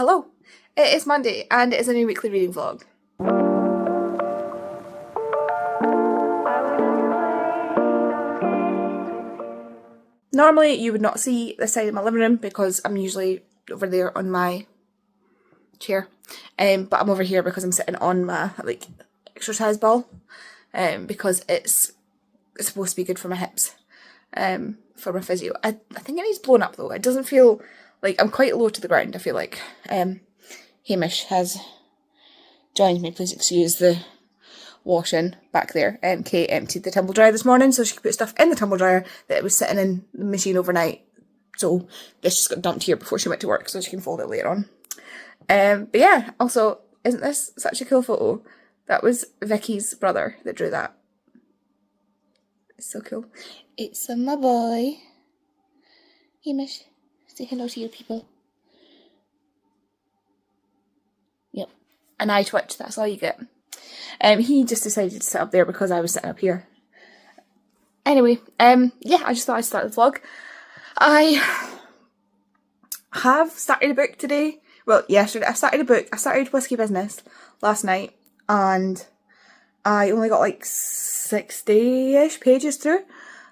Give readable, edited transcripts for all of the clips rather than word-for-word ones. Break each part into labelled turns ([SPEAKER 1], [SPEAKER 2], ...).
[SPEAKER 1] Hello, it is Monday and it is a new weekly reading vlog. Normally you would not see this side of my living room because I'm usually over there on my chair, but I'm over here because I'm sitting on my exercise ball, because it's supposed to be good for my hips, for my physio. I think it needs blown up though. It doesn't feel like I'm quite low to the ground. I feel like Hamish has joined me. Please excuse the washing back there. Kate emptied the tumble dryer this morning so she could put stuff in the tumble dryer that was sitting in the machine overnight. So this just got dumped here before she went to work so she can fold it later on. But yeah, also, isn't this such a cool photo? That was Vicky's brother that drew that. It's so cool. It's my boy. Hamish, say hello to your people. Yep. An eye twitch, that's all you get. He just decided to sit up there because I was sitting up here. Anyway, yeah, I just thought I'd start the vlog. I have started a book today. Well, yesterday I started a book. I started Whiskey Business last night and I only got like 60-ish pages through,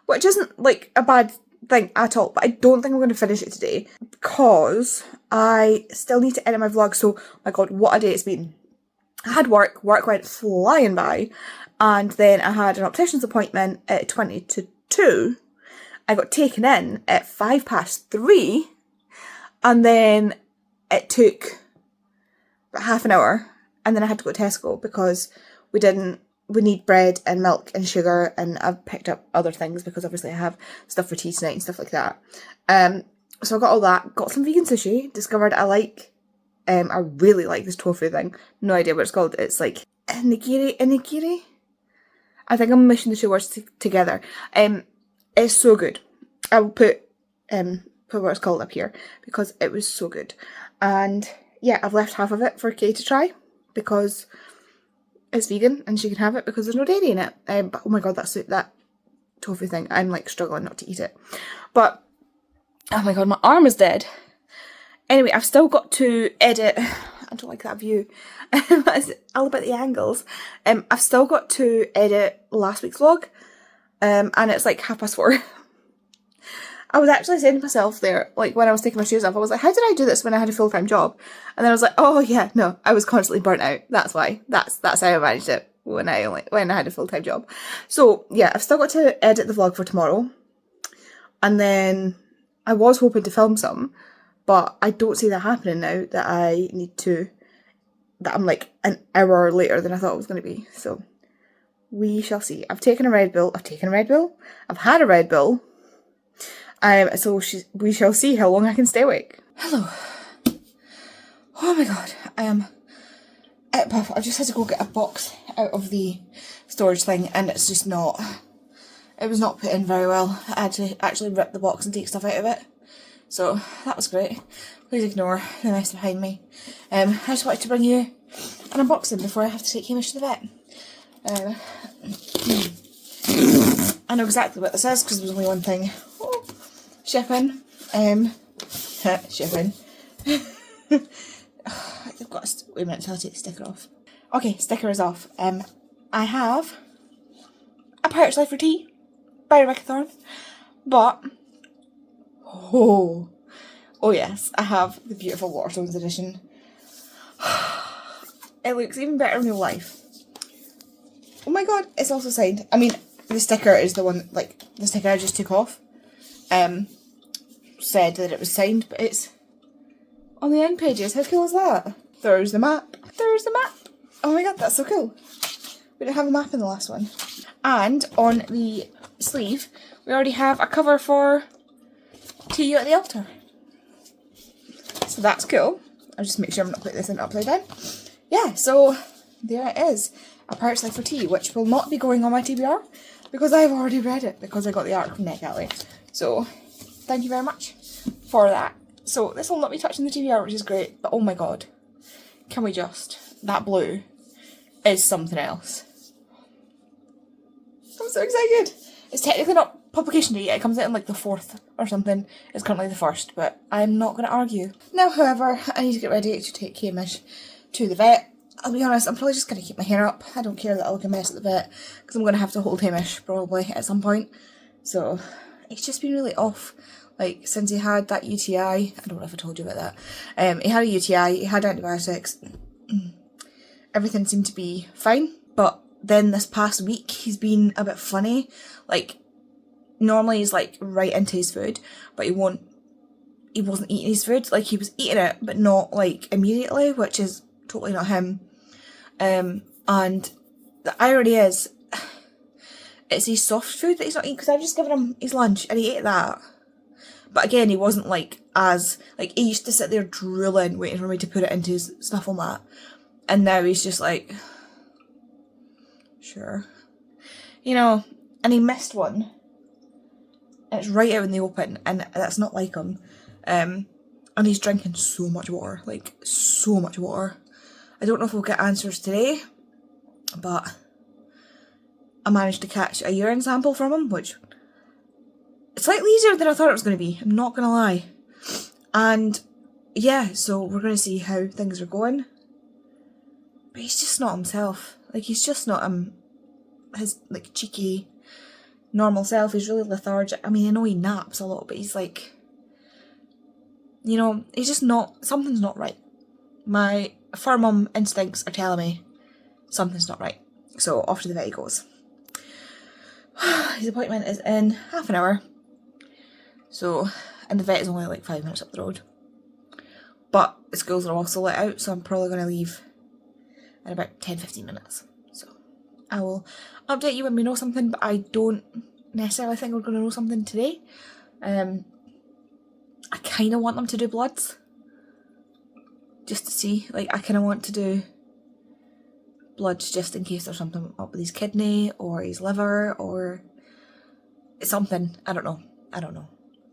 [SPEAKER 1] which isn't like a bad thing at all, but I don't think I'm going to finish it today because I still need to edit my vlog. So, oh my god, what a day it's been. I had work went flying by, and then I had an optician's appointment at 20 to 2. I got taken in at 3:05, and then it took about half an hour, and then I had to go to Tesco because we need bread and milk and sugar, and I've picked up other things because obviously I have stuff for tea tonight and stuff like that. So I got all that, got some vegan sushi, discovered I really like this tofu thing. No idea what it's called. It's like inigiri. I think I'm mixing the two words together. It's so good. I will put what it's called up here because it was so good. And yeah, I've left half of it for Kay to try because it's vegan and she can have it because there's no dairy in it. But oh my god, that tofu thing, I'm like struggling not to eat it. But oh my god, my arm is dead. Anyway, I've still got to edit. I don't like that view. It's all about the angles. I've still got to edit last week's vlog, and it's like 4:30. I was actually saying to myself there, like when I was taking my shoes off, I was like, how did I do this when I had a full-time job? And then I was like, oh yeah, no, I was constantly burnt out. That's why. That's how I managed it when I had a full-time job. So yeah, I've still got to edit the vlog for tomorrow, and then I was hoping to film some. But I don't see that happening now that I'm like an hour later than I thought it was going to be. So we shall see. I've taken a Red Bull. I've had a Red Bull. So we shall see how long I can stay awake. Hello. Oh my god. I am at puff. I just had to go get a box out of the storage thing and it's just not, it was not put in very well. I had to actually rip the box and take stuff out of it. So that was great. Please ignore the mess behind me. I just wanted to bring you an unboxing before I have to take Hamish to the vet. I know exactly what this is because there's only one thing. Oh, shipping. Shipping. I've got wait a minute until I take the sticker off. Okay, sticker is off. I have a Pirate's Life for Tea by Rebecca Thorne, but oh yes, I have the beautiful Waterstones edition. It looks even better in real life. Oh my god, it's also signed. I mean, the sticker is the one, like, the sticker I just took off, said that it was signed, but it's on the end pages. How cool is that? There's the map. Oh my god, that's so cool. We didn't have a map in the last one. And on the sleeve, we already have a cover for To You at the Altar. So that's cool. I'll just make sure I'm not putting this in upside down. Yeah, so there it is. A Pirate's Life for Tea, which will not be going on my TBR because I've already read it because I got the art from NetGalley. So thank you very much for that. So this will not be touching the TBR, which is great, but oh my god. Can we just... That blue is something else. I'm so excited. It's technically not publication date, it comes out on like the 4th or something. It's currently the 1st, but I'm not going to argue. Now, however, I need to get ready to take Hamish to the vet. I'll be honest, I'm probably just going to keep my hair up. I don't care that I look a mess at the vet, because I'm going to have to hold Hamish probably at some point. So, it's just been really off. Like, since he had that UTI, I don't know if I told you about that. He had a UTI, he had antibiotics. Everything seemed to be fine. But then this past week, he's been a bit funny. Like, normally he's like right into his food, but he wasn't eating his food. Like, he was eating it, but not like immediately, which is totally not him. And the irony is, it's his soft food that he's not eating, because I've just given him his lunch and he ate that. But again, he wasn't like he used to sit there drooling, waiting for me to put it into his snuffle mat. And now he's just like, sure. You know, and he missed one. And it's right out in the open, and that's not like him. And he's drinking so much water, like so much water. I don't know if we'll get answers today, but I managed to catch a urine sample from him, which is slightly easier than I thought it was going to be, I'm not going to lie. And yeah, so we're going to see how things are going. But he's just not himself. Like, he's just not his like cheeky, normal self. He's really lethargic. I mean, I know he naps a lot, but he's like, you know, he's just not, something's not right. My fur mum instincts are telling me something's not right. So off to the vet he goes. His appointment is in half an hour. So, and the vet is only like 5 minutes up the road. But the schools are also let out, so I'm probably going to leave in about 10-15 minutes. So I will update you when we know something, but I don't necessarily think we're going to know something today. I kind of want them to do bloods. Just to see, like, I kind of want to do bloods just in case there's something up with his kidney or his liver or something. I don't know.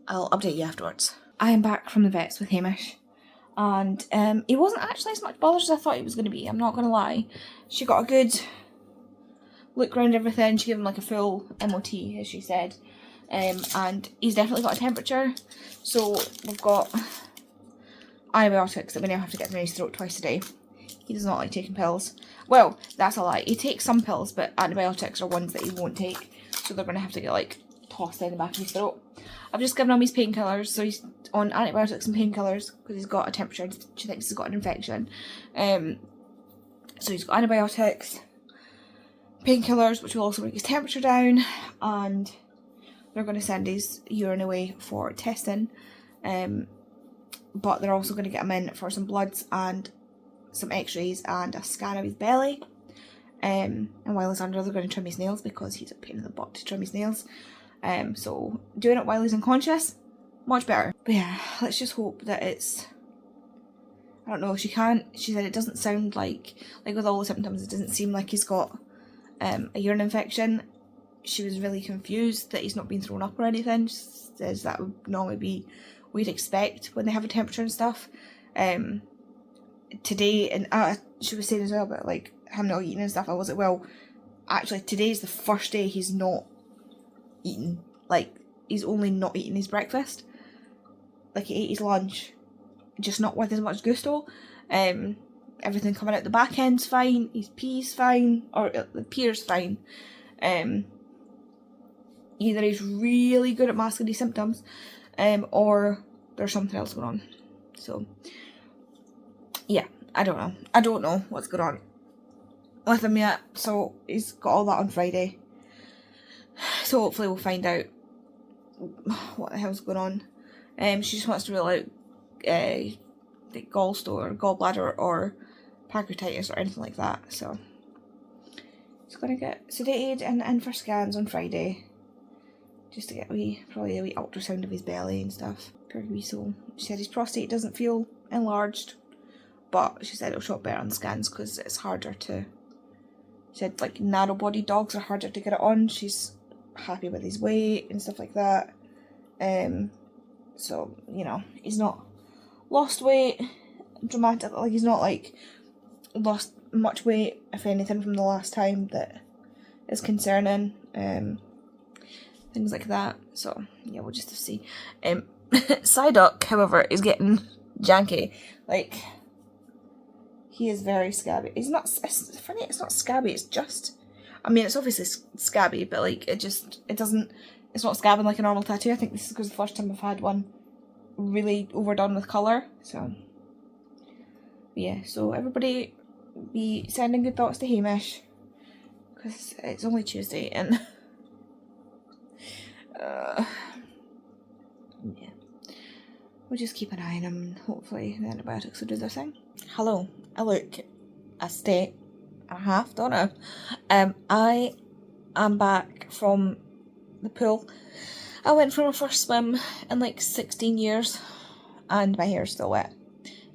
[SPEAKER 1] I'll update you afterwards. I am back from the vets with Hamish, and he wasn't actually as much bothered as I thought he was going to be, I'm not going to lie. She got a good look around everything, she gave him like a full MOT, as she said, and he's definitely got a temperature, so we've got antibiotics that we now have to get in his throat twice a day. He does not like taking pills. Well, that's a lie. He takes some pills, but antibiotics are ones that he won't take, so they're going to have to get like tossed down the back of his throat. I've just given him his painkillers, so he's on antibiotics and painkillers because he's got a temperature. She thinks he's got an infection. So he's got antibiotics, painkillers, which will also bring his temperature down, and they're going to send his urine away for testing. But they're also going to get him in for some bloods and some x-rays and a scan of his belly. And while he's under, they're going to trim his nails because he's a pain in the butt to trim his nails. So doing it while he's unconscious, much better. But yeah, let's just hope that it's, I don't know, she said it doesn't sound like with all the symptoms, it doesn't seem like he's got a urine infection. She was really confused that he's not been thrown up or anything. She says that would normally be what we'd expect when they have a temperature and stuff. Today, and she was saying as well about like him not eating and stuff, I was like, well, actually today's the first day he's not eaten. Like, he's only not eating his breakfast. Like, he ate his lunch, just not with as much gusto. Everything coming out the back end's fine, his pee's fine, or the peer's fine. Either he's really good at masking his symptoms, or there's something else going on. So yeah, I don't know what's going on with him yet. So he's got all that on Friday, so hopefully we'll find out what the hell's going on. She just wants to rule out the gallstone or gallbladder or pancreatitis or anything like that. So he's gonna get sedated and in for scans on Friday, just to get probably a wee ultrasound of his belly and stuff. Poor wee soul. She said his prostate doesn't feel enlarged, but she said it'll show up better on the scans because it's harder to. She said like narrow-bodied dogs are harder to get it on. She's happy with his weight and stuff like that. So you know, he's not lost weight dramatic. Like, he's not like lost much weight, if anything, from the last time that is concerning. things like that. So yeah, we'll just have to see. Psyduck, however, is getting janky. Like, he is very scabby. He's not, it's funny, it's not scabby, it's just, I mean, it's obviously scabby, but like, it doesn't, it's not scabbing like a normal tattoo. I think this is because the first time I've had one really overdone with colour, so yeah. So everybody be sending good thoughts to Hamish, because it's only Tuesday, and yeah, we'll just keep an eye on him, and hopefully the antibiotics will do their thing. Hello, I look a state and a half, don't I? I am back from the pool. I went for my first swim in like 16 years, and my hair's still wet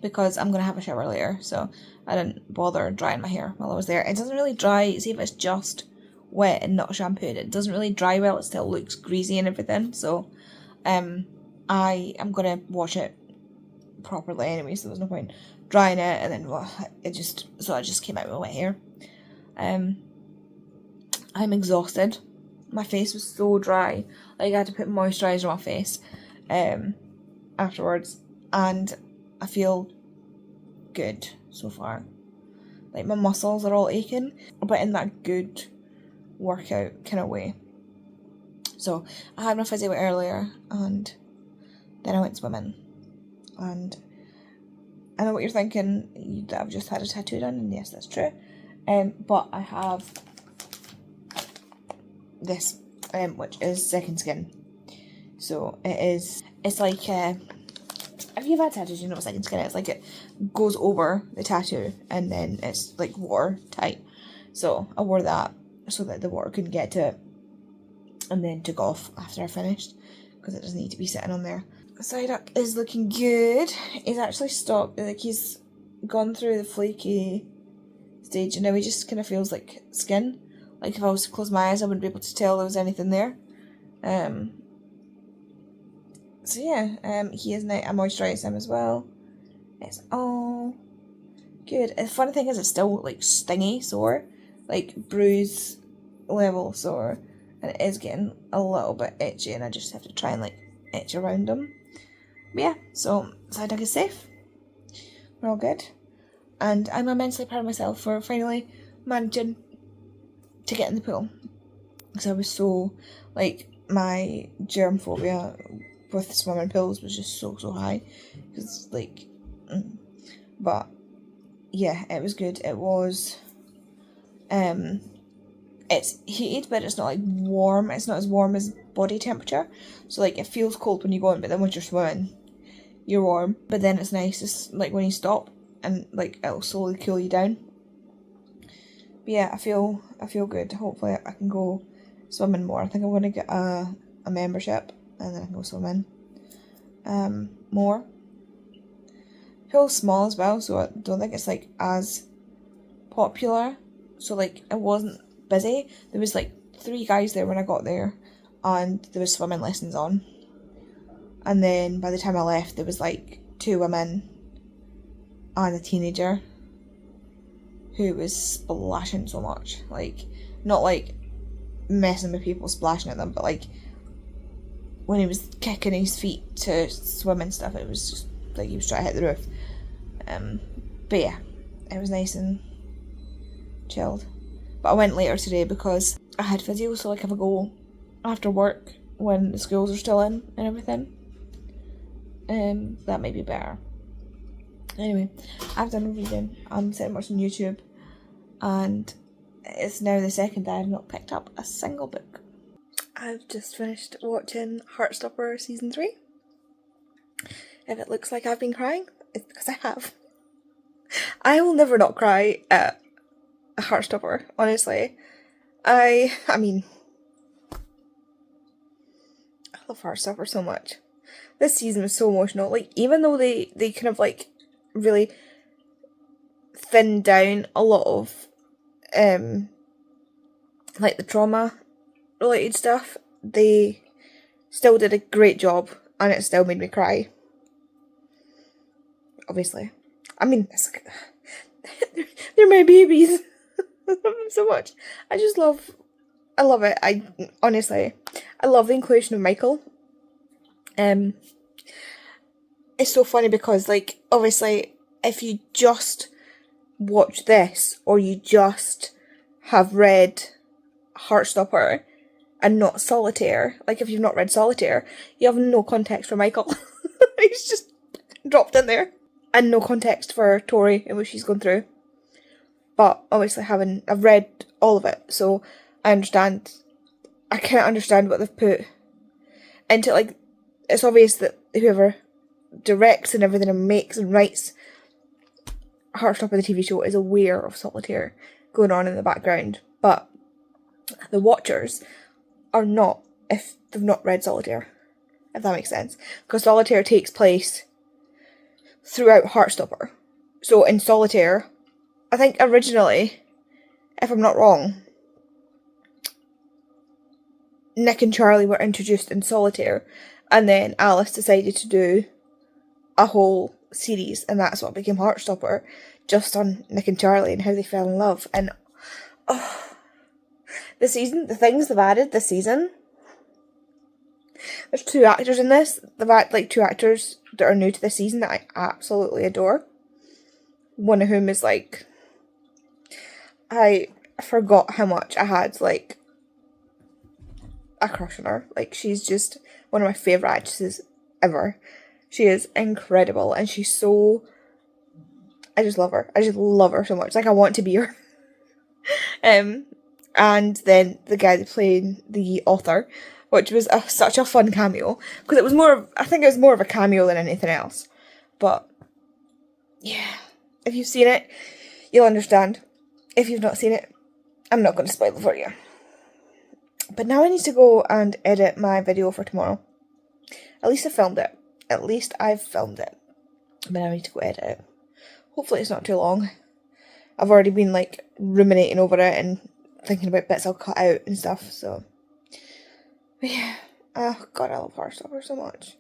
[SPEAKER 1] because I'm gonna have a shower later, so I didn't bother drying my hair while I was there. It doesn't really dry, see if it's just wet and not shampooed, it doesn't really dry well, it still looks greasy and everything, so I am gonna wash it properly anyway, so there's no point drying it, and then well, I just came out with wet hair. I'm exhausted. My face was so dry, like I had to put moisturiser on my face afterwards, and I feel good so far. Like, my muscles are all aching, but in that good workout kind of way. So I had my physio earlier, and then I went swimming, and I know what you're thinking, that I've just had a tattoo done, and yes, that's true. But I have this, which is second skin. So it's like, if you've had tattoos, you know what second skin is. Like, it goes over the tattoo, and then it's like watertight. So I wore that so that the water couldn't get to it, and then took off after I finished, because it doesn't need to be sitting on there. Psyduck is looking good. He's actually stopped, like, he's gone through the flaky stage, and now he just kind of feels like skin. Like, if I was to close my eyes, I wouldn't be able to tell there was anything there. So yeah, he is now, I moisturise him as well. It's all good. The funny thing is, it's still like stingy sore, like bruise level sore, and it is getting a little bit itchy, and I just have to try and like itch around him. But yeah, so Psyduck is safe. We're all good, and I'm immensely proud of myself for finally managing to get in the pool, because I was so, like, my germ phobia with swimming pools was just so high, because like, but yeah, it was good. It was, it's heated, but it's not like warm. It's not as warm as body temperature, so like it feels cold when you go in, but then once you're swimming, you're warm. But then it's nice, it's like when you stop, and like it'll slowly cool you down. But yeah, I feel good. Hopefully I can go swimming more. I think I'm gonna get a membership, and then I can go swimming more. Pool's small as well, so I don't think it's like as popular. So like, it wasn't busy. There was like 3 guys there when I got there, and there was swimming lessons on. And then by the time I left, there was like 2 women and a teenager who was splashing so much. Like, not like messing with people, splashing at them, but like when he was kicking his feet to swim and stuff, it was just like he was trying to hit the roof. But yeah, it was nice and chilled. But I went later today because I had physio, so like if I go after work when the schools are still in and everything, that might be better. Anyway, I've done reading. I'm sitting watching YouTube, and it's now the second day I've not picked up a single book. I've just finished watching Heartstopper season 3. If it looks like I've been crying, it's because I have. I will never not cry at a Heartstopper, honestly. I mean, I love Heartstopper so much. This season was so emotional. Like, even though they kind of like really thinned down a lot of like the trauma related stuff, they still did a great job, and it still made me cry. Obviously. I mean, they're my babies. I love them so much. I I love it. Honestly, I love the inclusion of Michael. It's so funny because, like, obviously, if you just watch this, or you just have read Heartstopper and not Solitaire, like if you've not read Solitaire, you have no context for Michael. He's just dropped in there. And no context for Tori and what she's gone through. But obviously I've read all of it, so I can't understand what they've put into, like, it's obvious that whoever directs and everything and makes and writes Heartstopper, the TV show, is aware of Solitaire going on in the background, but the watchers are not, if they've not read Solitaire, if that makes sense, because Solitaire takes place throughout Heartstopper. So in Solitaire, I think originally, if I'm not wrong, Nick and Charlie were introduced in Solitaire, and then Alice decided to do a whole series, and that's what became Heartstopper, just on Nick and Charlie and how they fell in love. And the things they've added this season. There's 2 actors in this. They've added, like, 2 actors that are new to this season that I absolutely adore. One of whom is, like, I forgot how much I had, like, a crush on her. Like, she's just one of my favourite actresses ever. She is incredible, and she's so... I just love her. I just love her so much. Like, I want to be her. And then the guy that played the author, which was such a fun cameo, because it was I think it was more of a cameo than anything else. But, yeah, if you've seen it, you'll understand. If you've not seen it, I'm not going to spoil it for you. But now I need to go and edit my video for tomorrow. At least I filmed it. At least I've filmed it. But now I need to go edit it. Hopefully it's not too long. I've already been, like, ruminating over it and thinking about bits I'll cut out and stuff, so... But yeah. Oh, God, I love Heartstopper so much.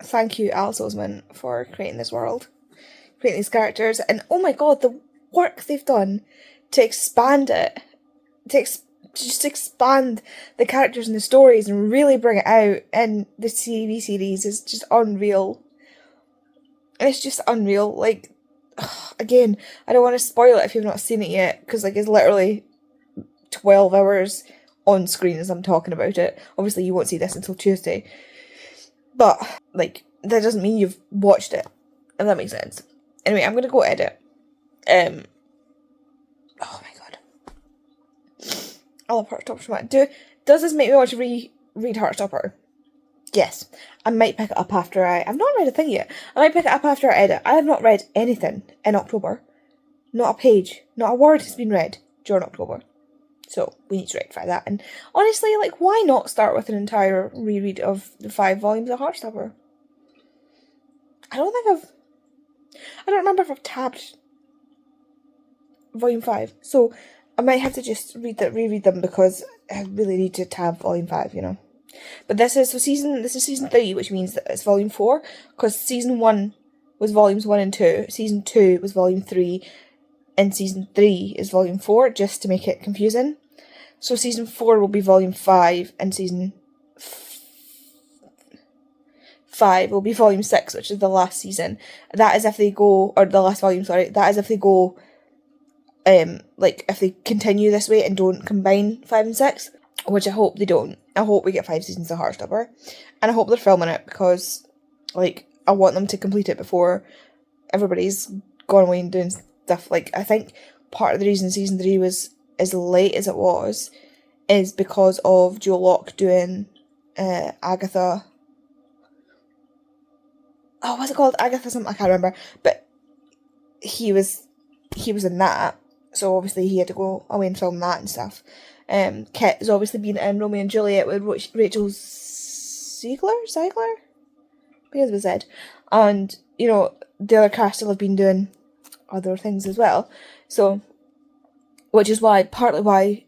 [SPEAKER 1] Thank you, Alice Oseman, for creating this world. Creating these characters. And, oh my God, the work they've done to expand it. To just expand the characters and the stories and really bring it out in the TV series is just unreal. It's just unreal. Like, again, I don't want to spoil it if you've not seen it yet, because, like, it's literally 12 hours on screen as I'm talking about it. Obviously, you won't see this until Tuesday. But, like, that doesn't mean you've watched it, if that makes sense. Anyway, I'm going to go edit. Oh my God. I love Heartstopper so much. Does this make me want to read Heartstopper? Yes. I might pick it up after I've not read a thing yet. I might pick it up after I edit. I have not read anything in October. Not a page. Not a word has been read during October. So, we need to rectify that. And honestly, like, why not start with an entire reread of the 5 volumes of Heartstopper? I don't remember if I've tabbed volume 5. So, I might have to just reread them, because I really need to tab volume 5, you know. But this is season 3, which means that it's volume 4, because season 1 was volumes 1 and 2, season 2 was volume 3, and season 3 is volume 4, just to make it confusing. So season 4 will be volume 5, and season 5 will be volume 6, which is the last season. That is if they go, or the last volume, sorry, that is if they go, like, if they continue this way and don't combine 5 and 6, which I hope they don't. I hope we get 5 seasons of Heartstopper, and I hope they're filming it, because, like, I want them to complete it before everybody's gone away and doing stuff. Like, I think part of the reason season 3 was as late as it was is because of Joe Locke doing Agatha. Oh, what's it called? Agatha something, I can't remember. But he was in that, so obviously he had to go away and film that and stuff. Kit has obviously been in Romeo and Juliet with Rachel Ziegler? Because of his head. And, you know, the other cast will have been doing other things as well. So, which is partly why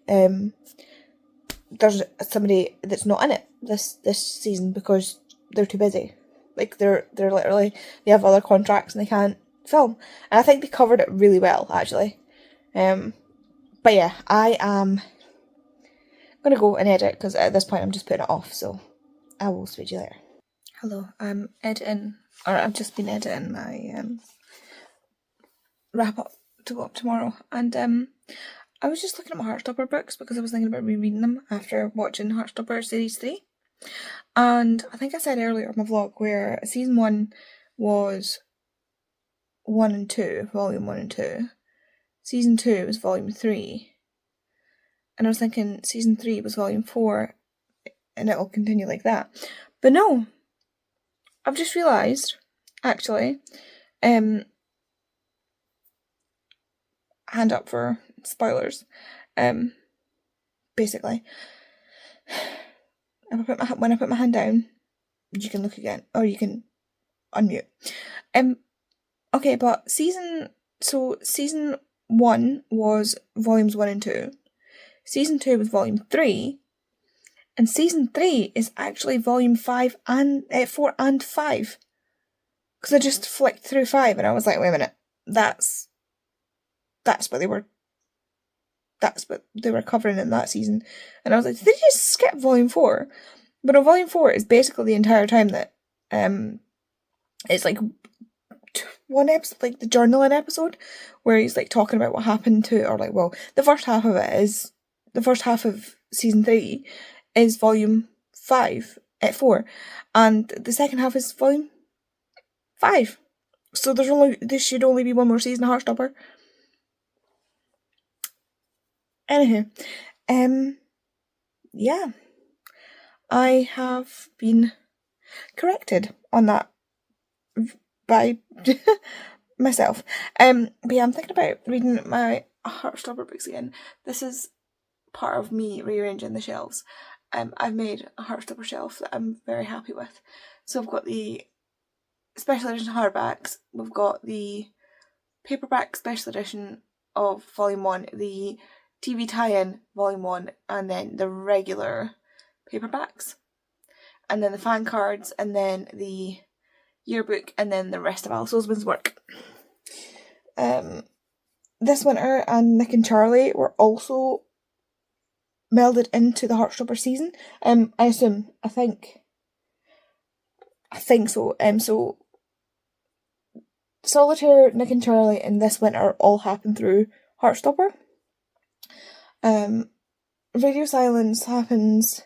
[SPEAKER 1] there's somebody that's not in it this season, because they're too busy. Like, they're literally, they have other contracts and they can't film. And I think they covered it really well, actually. But yeah, I am going to go and edit because at this point I'm just putting it off, so I will speak to you later. Hello, I'm editing, or I've just been editing my wrap up to go up tomorrow, and I was just looking at my Heartstopper books because I was thinking about rereading them after watching Heartstopper Series 3. And I think I said earlier in my vlog where Season 1 was 1 and 2, Volume 1 and 2. Season 2 was Volume 3. And I was thinking Season 3 was Volume 4 and it'll continue like that. But no, I've just realised, actually, hand up for spoilers, basically, when I put my hand down, you can look again, or you can unmute. Okay, but Season 1 was Volumes 1 and 2, Season 2 was Volume 3, and Season 3 is actually Volume 5 and 4 and 5. Because I just flicked through 5 and I was like, wait a minute, that's what they were covering in that season. And I was like, did they just skip Volume 4? But no, Volume 4 is basically the entire time that it's like one episode, like the journaling episode, where he's like talking about what happened to, or like, well, the first half of it is, the first half of Season 3 is Volume 5 at 4, and the second half is Volume 5. So there should only be one more season of Heartstopper. Anywho, yeah, I have been corrected on that by myself. But yeah, I'm thinking about reading my Heartstopper books again. This is part of me rearranging the shelves. I've made a Heartstopper shelf that I'm very happy with. So I've got the special edition hardbacks, we've got the paperback special edition of Volume 1, the TV tie-in Volume 1, and then the regular paperbacks, and then the fan cards, and then the yearbook, and then the rest of Alice Oseman's work. This winter, and Nick and Charlie were also melded into the Heartstopper season. I think so. So Solitaire, Nick and Charlie, and this winter all happened through Heartstopper. Radio Silence happens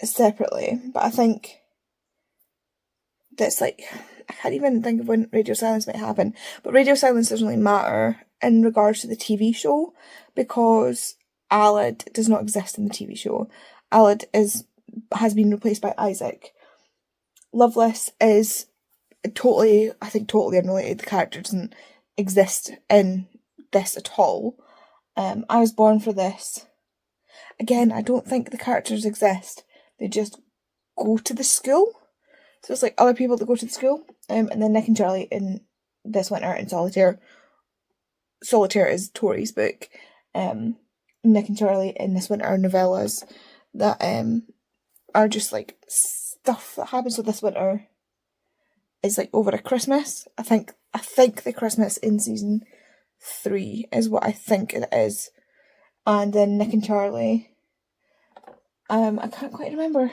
[SPEAKER 1] separately, but I think that's like, I can't even think of when Radio Silence might happen, but Radio Silence doesn't really matter in regards to the TV show, because Aled does not exist in the TV show. Aled has been replaced by Isaac. Loveless is totally unrelated. The character doesn't exist in this at all. I Was Born for this. Again, I don't think the characters exist. They just go to the school. So it's like other people that go to the school. And then Nick and Charlie in this winter in Solitaire. Solitaire is Tori's book. Nick and Charlie in this winter are novellas that are just like stuff that happens with this winter. Is like over a Christmas. I think the Christmas in Season 3 is what I think it is. And then Nick and Charlie, I can't quite remember,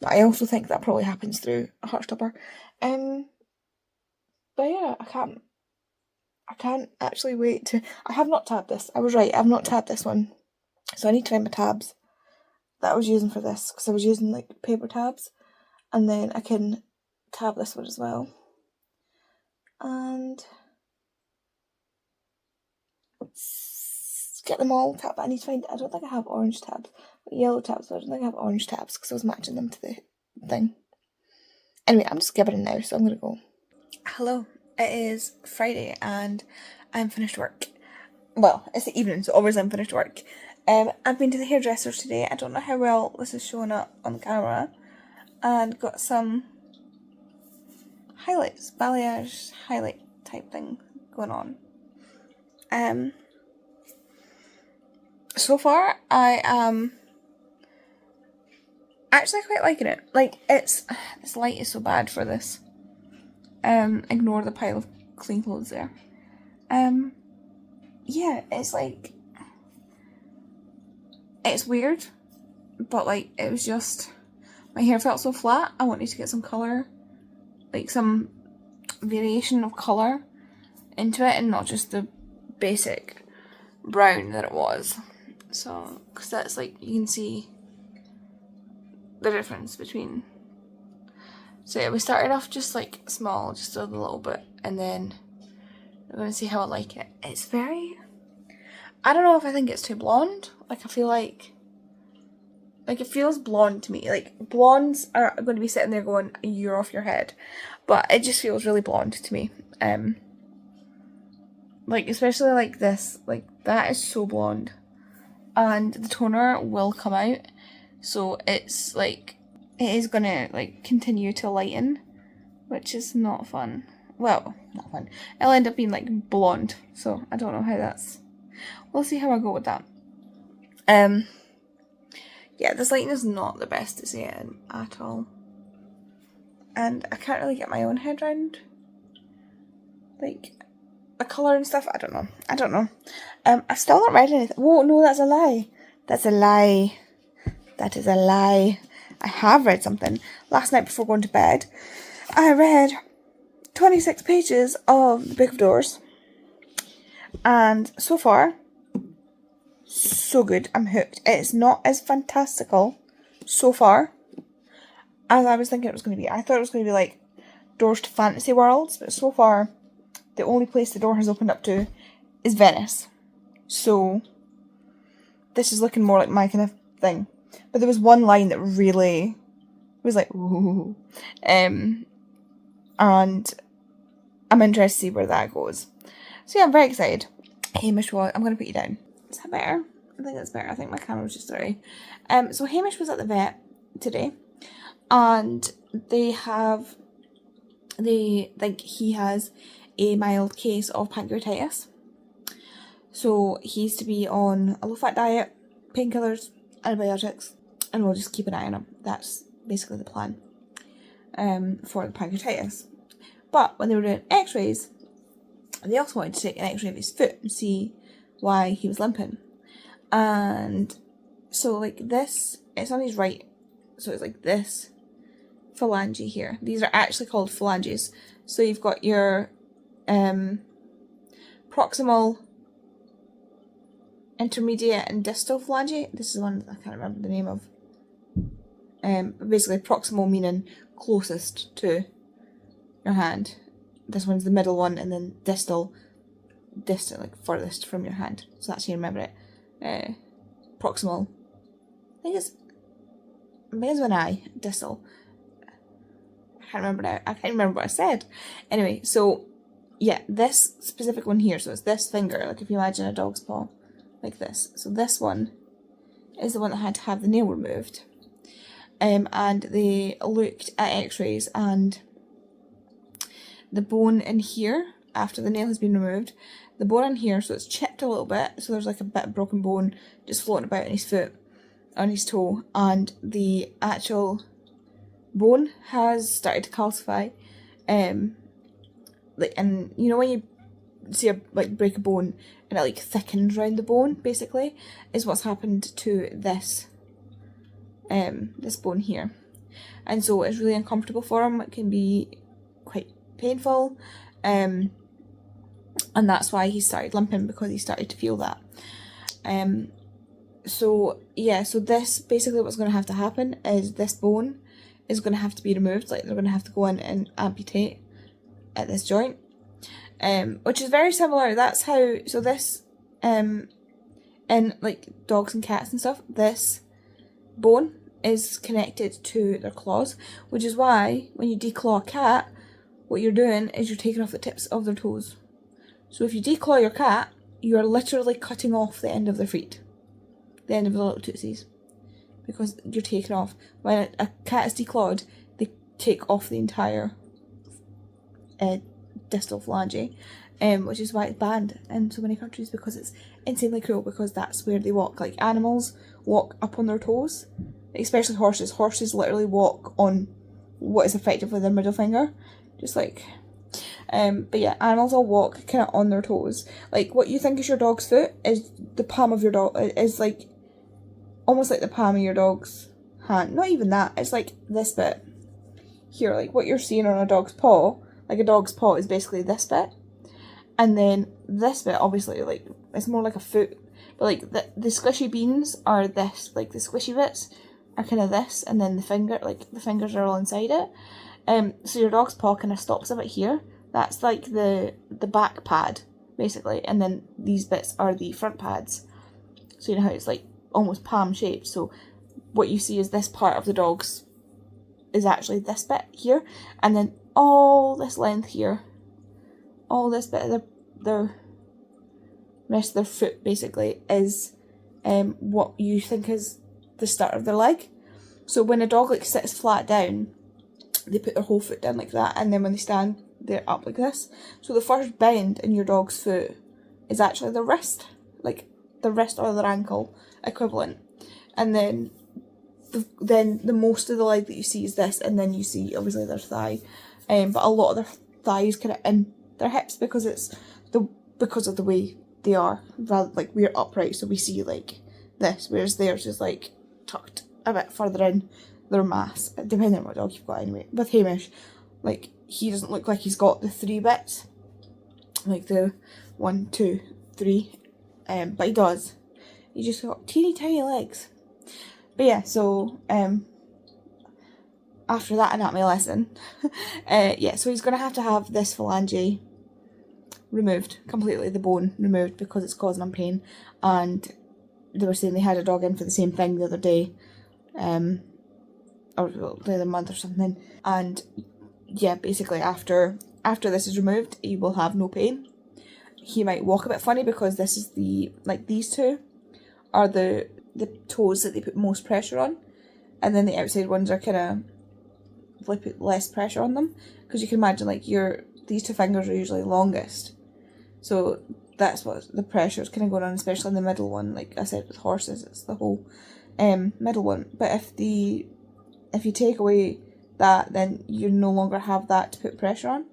[SPEAKER 1] but I also think that probably happens through Heartstopper. But yeah, I can't actually wait to. I have not tabbed this. I was right. I've not tabbed this one, so I need to find my tabs that I was using for this, because I was using like paper tabs, and then I can tab this one as well. And get them all tabbed. I need to find. I don't think I have orange tabs, but yellow tabs. But I don't think I have orange tabs because I was matching them to the thing. Anyway, I'm just giving it now, so I'm gonna go. Hello. It is Friday and I'm finished work. Well, it's the evening, so obviously I'm finished work. I've been to the hairdressers today. I don't know how well this is showing up on the camera, and got some highlights, balayage highlight type thing going on. So far I am actually quite liking it. Like, this light is so bad for this. Ignore the pile of clean clothes there. Yeah, it's like, it's weird, but like it was just, my hair felt so flat. I wanted to get some colour, like some variation of colour into it and not just the basic brown that it was. So, because that's like, you can see the difference between. So yeah, we started off just like small, just a little bit, and then we're going to see how I like it. It's very, I don't know if I think it's too blonde. Like I feel like it feels blonde to me. Like blondes are going to be sitting there going, you're off your head, but it just feels really blonde to me. Like especially like this, like that is so blonde, and the toner will come out, so it's like it is gonna like continue to lighten, which is not fun. Well, not fun. It'll end up being like blonde, so I don't know how that's. We'll see how I go with that. Yeah, this lighting is not the best to see it in at all, and I can't really get my own head around like the colour and stuff. I don't know. I've still not read anything. Whoa, no, that's a lie. That is a lie. I have read something. Last night before going to bed, I read 26 pages of the Book of Doors. And so far, so good. I'm hooked. It's not as fantastical so far as I was thinking it was going to be. I thought it was going to be like Doors to Fantasy Worlds, but so far, the only place the door has opened up to is Venice. So, this is looking more like my kind of thing. But there was one line that really was like, ooh. And I'm interested to see where that goes. So yeah, I'm very excited. Hamish was, I'm going to put you down. Is that better? I think that's better. I think my camera was just sorry. So Hamish was at the vet today. And they think he has a mild case of pancreatitis. So he's to be on a low-fat diet, painkillers, antibiotics, and we'll just keep an eye on him. That's basically the plan for the pancreatitis. But when they were doing x-rays, they also wanted to take an x-ray of his foot and see why he was limping. And so like this, it's on his right, so it's like this phalange here. These are actually called phalanges. So you've got your proximal, intermediate, and distal phalange. This is one I can't remember the name of. Basically proximal meaning closest to your hand. This one's the middle one, and then distal like furthest from your hand. So that's how you remember it. Proximal. I think it's begins with an I. Distal. I can't remember now. I can't remember what I said. Anyway, so yeah, this specific one here. So it's this finger. Like if you imagine a dog's paw, like this. So this one is the one that had to have the nail removed. And they looked at x-rays, and the bone in here, after the nail has been removed, the bone in here, so it's chipped a little bit, so there's like a bit of broken bone just floating about on his foot, on his toe, and the actual bone has started to calcify. Like, and you know when you see a break a bone and it like thickens around the bone, basically, is what's happened to this this bone here. And so it's really uncomfortable for him. It can be quite painful, and that's why he started limping, because he started to feel that. So yeah, so this basically what's going to have to happen is this bone is going to have to be removed. Like they're going to have to go in and amputate at this joint, which is very similar. That's how, so this in like dogs and cats and stuff, this bone is connected to their claws, which is why when you declaw a cat, what you're doing is you're taking off the tips of their toes. So if you declaw your cat, you are literally cutting off the end of their feet, the end of the little tootsies, because you're taking off. When a cat is declawed, they take off the entire distal phalange, which is why it's banned in so many countries, because it's insanely cruel, because that's where they walk. Like animals walk up on their toes, especially horses. Horses literally walk on what is effectively their middle finger, just like but yeah, animals all walk kind of on their toes. Like what you think is your dog's foot is the palm of your dog, is like almost like the palm of your dog's hand. Not even that, it's like this bit here, like what you're seeing on a dog's paw. Like a dog's paw is basically this bit, and then this bit obviously like it's more like a foot, but like the squishy beans are this, like the squishy bits are kind of this, and then the fingers are all inside it. So your dog's paw kind of stops a bit here. That's like the back pad basically, and then these bits are the front pads. So you know how it's like almost palm shaped. So what you see is this part of the dog's is actually this bit here, and then all this length here, all this bit of the rest of their foot basically is what you think is the start of their leg. So when a dog like sits flat down, they put their whole foot down like that, and then when they stand, they're up like this. So the first bend in your dog's foot is actually the wrist, like the wrist or their ankle equivalent, and then the most of the leg that you see is this, and then you see obviously their thigh, but a lot of their thighs kind of in their hips because of the way they are, rather like we're upright, so we see like this, whereas theirs is like tucked a bit further in their mass, depending on what dog you've got anyway. With Hamish, like he doesn't look like he's got the 3 bits, like the 1, 2, 3, but he does. He's just got teeny tiny legs. But yeah, so after that anatomy lesson, yeah, so he's going to have this phalange removed, completely the bone removed, because it's causing him pain. And they were saying they had a dog in for the same thing the other day, or the other month or something. And yeah, basically after this is removed, he will have no pain. He might walk a bit funny because this is these two are the toes that they put most pressure on, and then the outside ones are kind of like put less pressure on them, because you can imagine like these 2 fingers are usually longest, so that's what the pressure is kind of going on, especially in the middle one. Like I said with horses, it's the whole middle one. But if you take away that, then you no longer have that to put pressure on,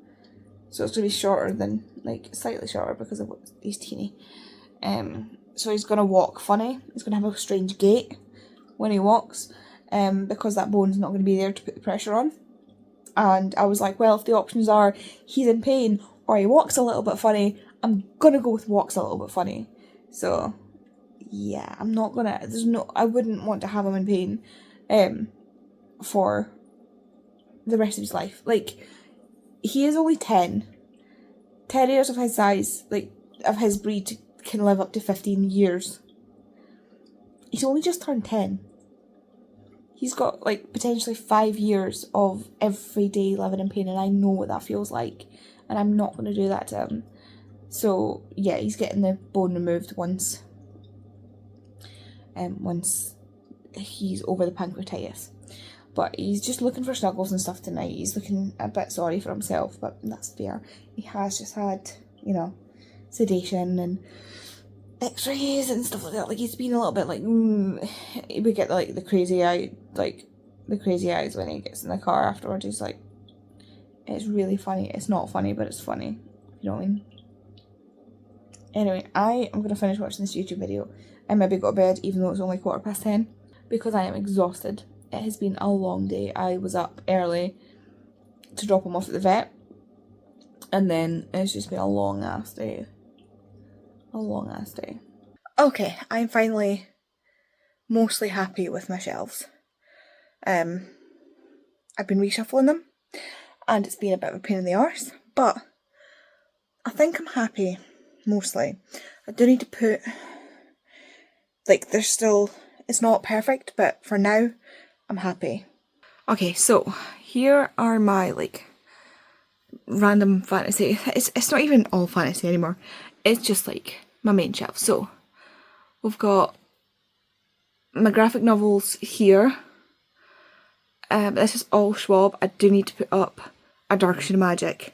[SPEAKER 1] so it's going to be shorter than, like slightly shorter because of what he's teeny. So he's going to walk funny, he's going to have a strange gait when he walks, because that bone's not going to be there to put the pressure on. And I was like, well, if the options are he's in pain or he walks a little bit funny, I'm going to go with walks a little bit funny. So yeah, I wouldn't want to have him in pain for the rest of his life. Like, he is only 10. Terriers of his size, like of his breed, can live up to 15 years. He's only just turned 10. He's got like potentially 5 years of every day living in pain, and I know what that feels like, and I'm not going to do that to him. So yeah, he's getting the bone removed once he's over the pancreatitis. But he's just looking for snuggles and stuff tonight. He's looking a bit sorry for himself, but that's fair. He has just had, sedation and x-rays and stuff like that. Like, he's been a little bit like, he would get like the crazy eyes when he gets in the car afterwards. He's like, it's really funny. It's not funny, but it's funny. You know what I mean? Anyway, I am going to finish watching this YouTube video and maybe go to bed, even though it's only 10:15, because I am exhausted. It has been a long day. I was up early to drop him off at the vet, and then it's just been a long ass day. Okay, I'm finally mostly happy with my shelves. I've been reshuffling them, and it's been a bit of a pain in the arse, but I think I'm happy, mostly. I do need to put, it's not perfect, but for now, I'm happy. Okay, so here are my random fantasy. It's not even all fantasy anymore. It's just my main shelf. So we've got my graphic novels here. This is all Schwab. I do need to put up A Dark Shade of Magic,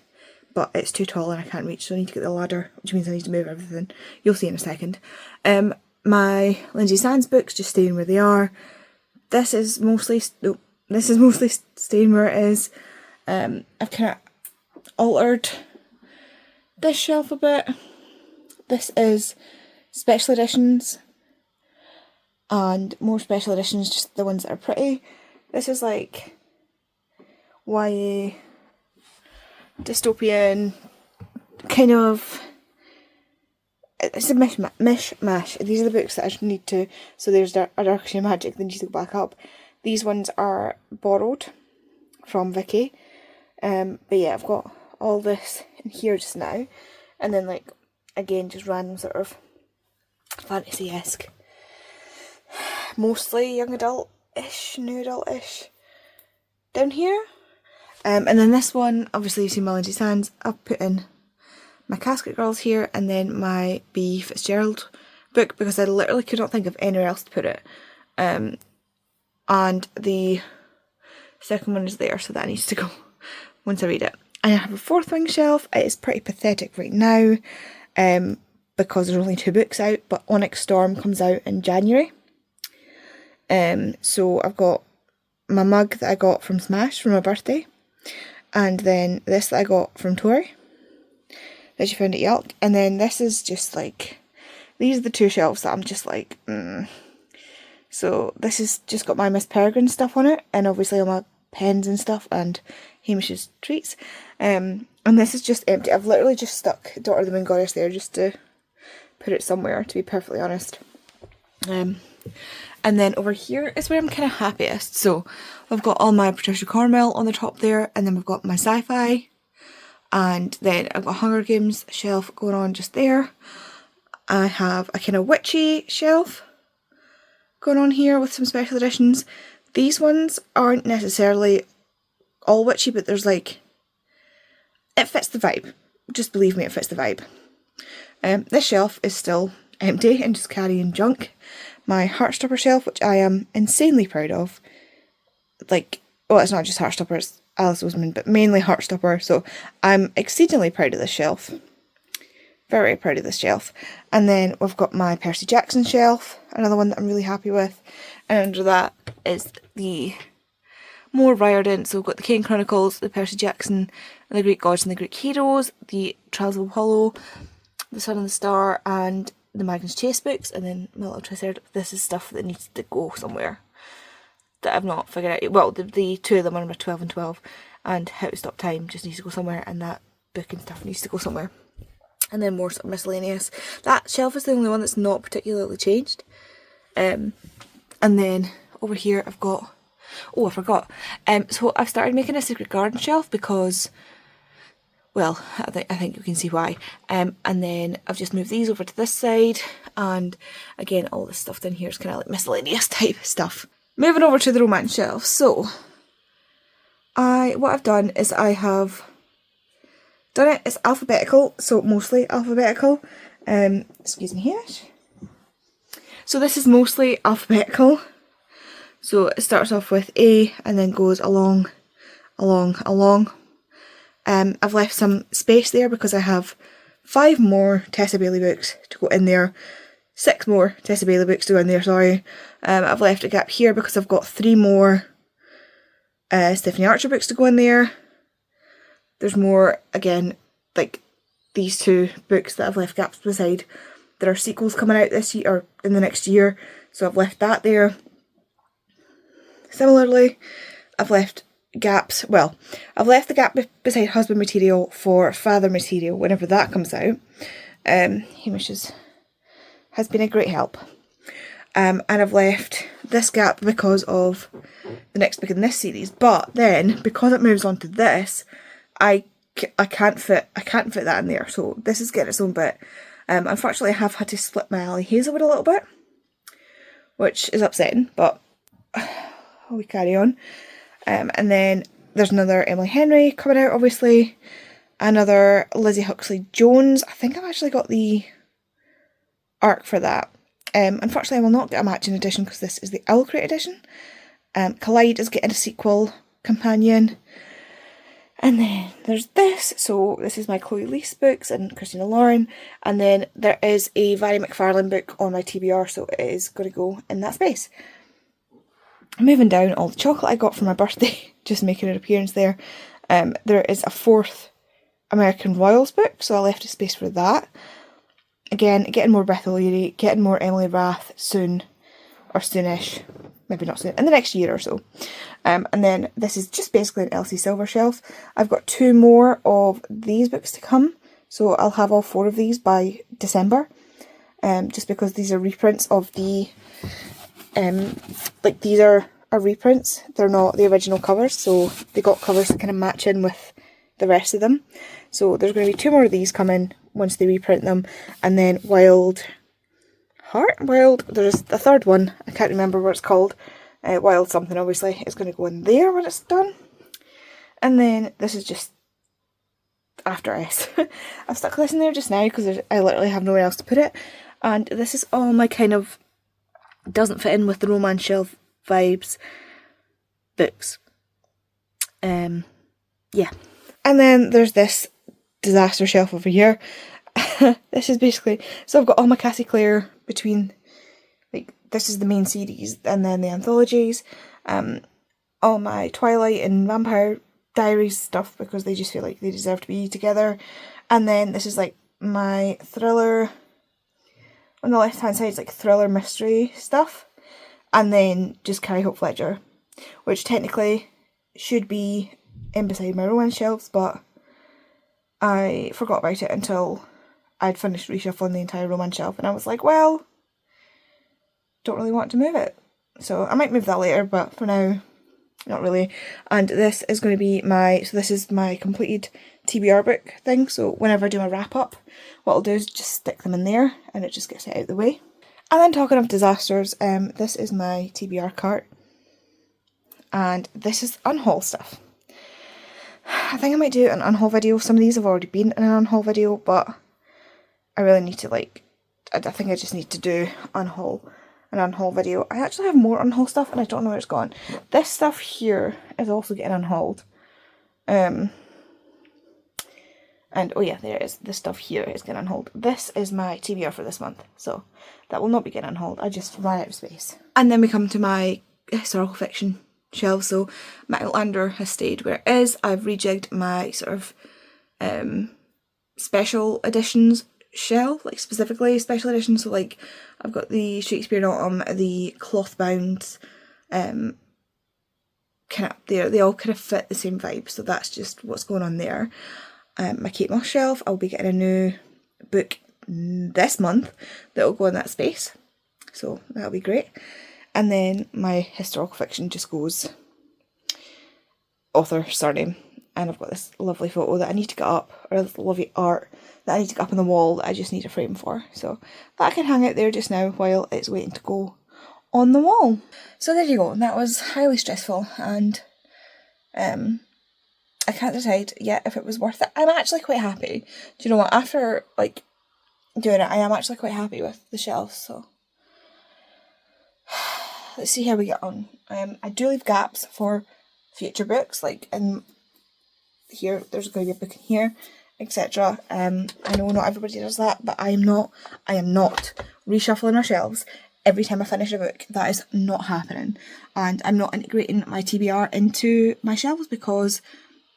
[SPEAKER 1] but it's too tall and I can't reach, so I need to get the ladder, which means I need to move everything. You'll see in a second. My Lindsay Sands books just staying where they are. This is mostly staying where it is. I've kind of altered this shelf a bit. This is special editions. and more special editions, just the ones that are pretty. This is like YA, dystopian, kind of, it's a mishmash. These are the books that I need to, so there's a Dark Magic that needs to go back up. These ones are borrowed from Vicky. But yeah, I've got all this in here just now. And then like, again, just random sort of fantasy-esque. Mostly young adult-ish, new adult-ish down here. And then this one, obviously you've seen my Lindsay Sands. I've put in my Casket Girls here, and then my B. Fitzgerald book, because I literally could not think of anywhere else to put it. And the second one is there, so that needs to go once I read it. And I have a fourth wing shelf. It is pretty pathetic right now, because there's only 2 books out, but Onyx Storm comes out in January. So I've got my mug that I got from Smash for my birthday, and then this that I got from Tori that she found at Yelp, and then this is just like, these are the 2 shelves that I'm just like, So this has just got my Miss Peregrine stuff on it, and obviously all my pens and stuff, and Hamish's treats, and this is just empty. I've literally just stuck Daughter of the Moon Goddess there just to put it somewhere, to be perfectly honest. And then over here is where I'm kind of happiest. So I've got all my Patricia Cornwell on the top there, and then we've got my sci-fi, and then I've got Hunger Games shelf going on just there. I have a kind of witchy shelf going on here with some special editions. These ones aren't necessarily all witchy, but there's like, it fits the vibe. Just believe me, it fits the vibe. This shelf is still empty and just carrying junk. My Heartstopper shelf, which I am insanely proud of. Like, well, it's not just Heartstopper, it's Alice Oseman, but mainly Heartstopper, so I'm exceedingly proud of this shelf. Very proud of this shelf. And then we've got my Percy Jackson shelf, another one that I'm really happy with. And under that is the more Riordan, so we've got the Kane Chronicles, the Percy Jackson, and the Greek Gods and the Greek Heroes, the Trials of Apollo, the Sun and the Star, and the Magnus Chase books, and then my little Triceratops. This is stuff that needs to go somewhere that I've not figured out. Well, the 2 of them are number 12 and 12, and How to Stop Time just needs to go somewhere, and that book and stuff needs to go somewhere. And then more sort of miscellaneous. That shelf is the only one that's not particularly changed. And then over here I've got, oh, I forgot. So I've started making a Secret Garden shelf because, well, I think you can see why. And then I've just moved these over to this side, and again, all this stuff down here is kind of like miscellaneous type stuff. Moving over to the romance shelf. So, what I've done is I have done it, it's alphabetical, so mostly alphabetical. Excuse me here. So this is mostly alphabetical. So it starts off with A and then goes along. I've left some space there because I have 5 more Tessa Bailey books to go in there. 6 more Tessa Bailey books to go in there, sorry. I've left a gap here because I've got 3 more Stephanie Archer books to go in there. There's more, again, like these 2 books that I've left gaps beside. There are sequels coming out this year, or in the next year, so I've left that there. Similarly, I've left gaps, well, I've left the gap beside husband material for father material whenever that comes out. Hamish has been a great help. And I've left this gap because of the next book in this series, but then because it moves on to this, I can't fit that in there, so this is getting its own bit. Unfortunately, I have had to split my Ali Hazelwood a little bit, which is upsetting, but we carry on. And then there's another Emily Henry coming out, obviously. Another Lizzie Huxley Jones. I think I've actually got the arc for that. Unfortunately, I will not get a matching edition because this is the Owlcrate edition. Collide is getting a sequel companion. And then there's this. So this is my Chloe Lease books and Christina Lauren. And then there is a Vary McFarlane book on my TBR, so it is going to go in that space. Moving down, all the chocolate I got for my birthday, just making an appearance there. There is a 4th American Royals book, so I left a space for that. Again, getting more Beth O'Leary, getting more Emily Rath soon. or soonish, maybe not soon, in the next year or so. And then this is just basically an Elsie Silver shelf. I've got 2 more of these books to come, so I'll have all 4 of these by December. Just because these are reprints of the, like these are reprints, they're not the original covers, so they got covers that kind of match in with the rest of them. So there's going to be 2 more of these coming once they reprint them, and then Wild, there's a third one, I can't remember what it's called, Wild something obviously, is going to go in there when it's done. And then this is just After S. I've stuck this in there just now because I literally have nowhere else to put it, and this is all my kind of doesn't fit in with the romance shelf vibes books. Yeah. And then there's this disaster shelf over here. This is basically, so I've got all my Cassie Clare between, like, this is the main series and then the anthologies, all my Twilight and Vampire Diaries stuff because they just feel like they deserve to be together, and then this is like my thriller, on the left hand side is like thriller mystery stuff, and then just Carrie Hope Fletcher, which technically should be in beside my romance shelves, but I forgot about it until I'd finished reshuffling the entire romance shelf, and I was like, well, don't really want to move it. So I might move that later, but for now, not really. And this is going to be this is my completed TBR book thing, so whenever I do my wrap up, what I'll do is just stick them in there, and it just gets it out of the way. And then talking of disasters, this is my TBR cart, and this is unhaul stuff. I think I might do an unhaul video. Some of these have already been in an unhaul video, but I really need to, like, I think I just need to do an unhaul video. I actually have more unhaul stuff and I don't know where it's gone. This stuff here is also getting unhauled. And oh yeah, there it is. This stuff here is getting unhauled. This is my TBR for this month, so that will not be getting unhauled. I just ran out of space. And then we come to my historical fiction shelf. So my Outlander has stayed where it is. I've rejigged my sort of special editions shelf, like specifically special editions. So like I've got the Shakespeare in Autumn, the cloth bound, kind of they all kind of fit the same vibe. So that's just what's going on there. My Kate Moss shelf, I'll be getting a new book this month that will go in that space, so that'll be great. And then my historical fiction just goes author surname, and I've got this lovely photo that I need to get up, or this lovely art that I need to get up on the wall that I just need a frame for, so that can hang out there just now while it's waiting to go on the wall. So there you go, that was highly stressful, and I can't decide yet if it was worth it. I'm actually quite happy. Do you know what, after like doing it, I am actually quite happy with the shelves, so let's see how we get on. I do leave gaps for future books, like in here, there's going to be a book in here, etc. I know not everybody does that, but I am not reshuffling our shelves every time I finish a book. That is not happening. And I'm not integrating my TBR into my shelves, because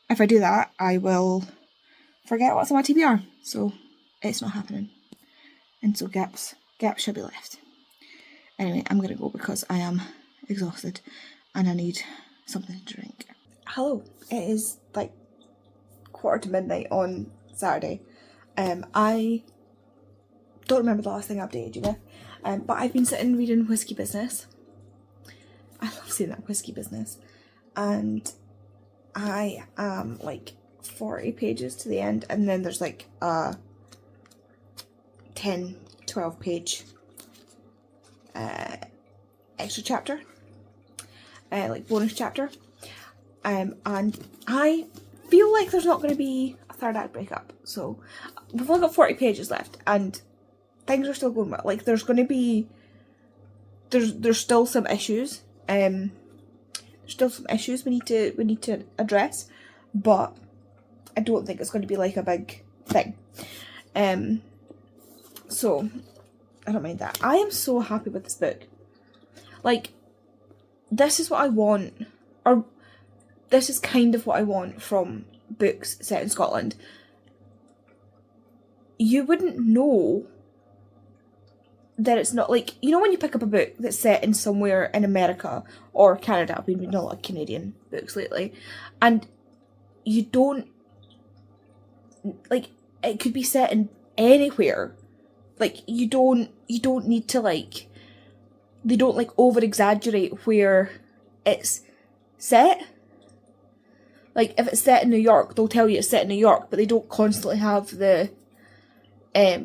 [SPEAKER 1] if I do that, I will forget what's on my TBR. So it's not happening. And so gaps should be left. Anyway, I'm going to go because I am exhausted and I need something to drink. Hello, it is like midnight on Saturday. I don't remember the last thing I updated you with, but I've been sitting reading Whiskey Business. I love saying that, Whiskey Business. And I am like 40 pages to the end, and then there's like a 10-12 page extra chapter, like bonus chapter, and I feel like there's not going to be a third act breakup, so we've only got 40 pages left and things are still going well. Like there's going to be there's still some issues, there's still some issues we need to address, but I don't think it's going to be like a big thing, so I don't mind that. I am so happy with this book. Like, this is what I want, or this is kind of what I want from books set in Scotland. You wouldn't know that it's not like, you know when you pick up a book that's set in somewhere in America or Canada, I've been reading a lot of Canadian books lately, and you don't, like, it could be set in anywhere. Like, you don't need to, like, they don't, like, over-exaggerate where it's set. Like, if it's set in New York, they'll tell you it's set in New York, but they don't constantly have the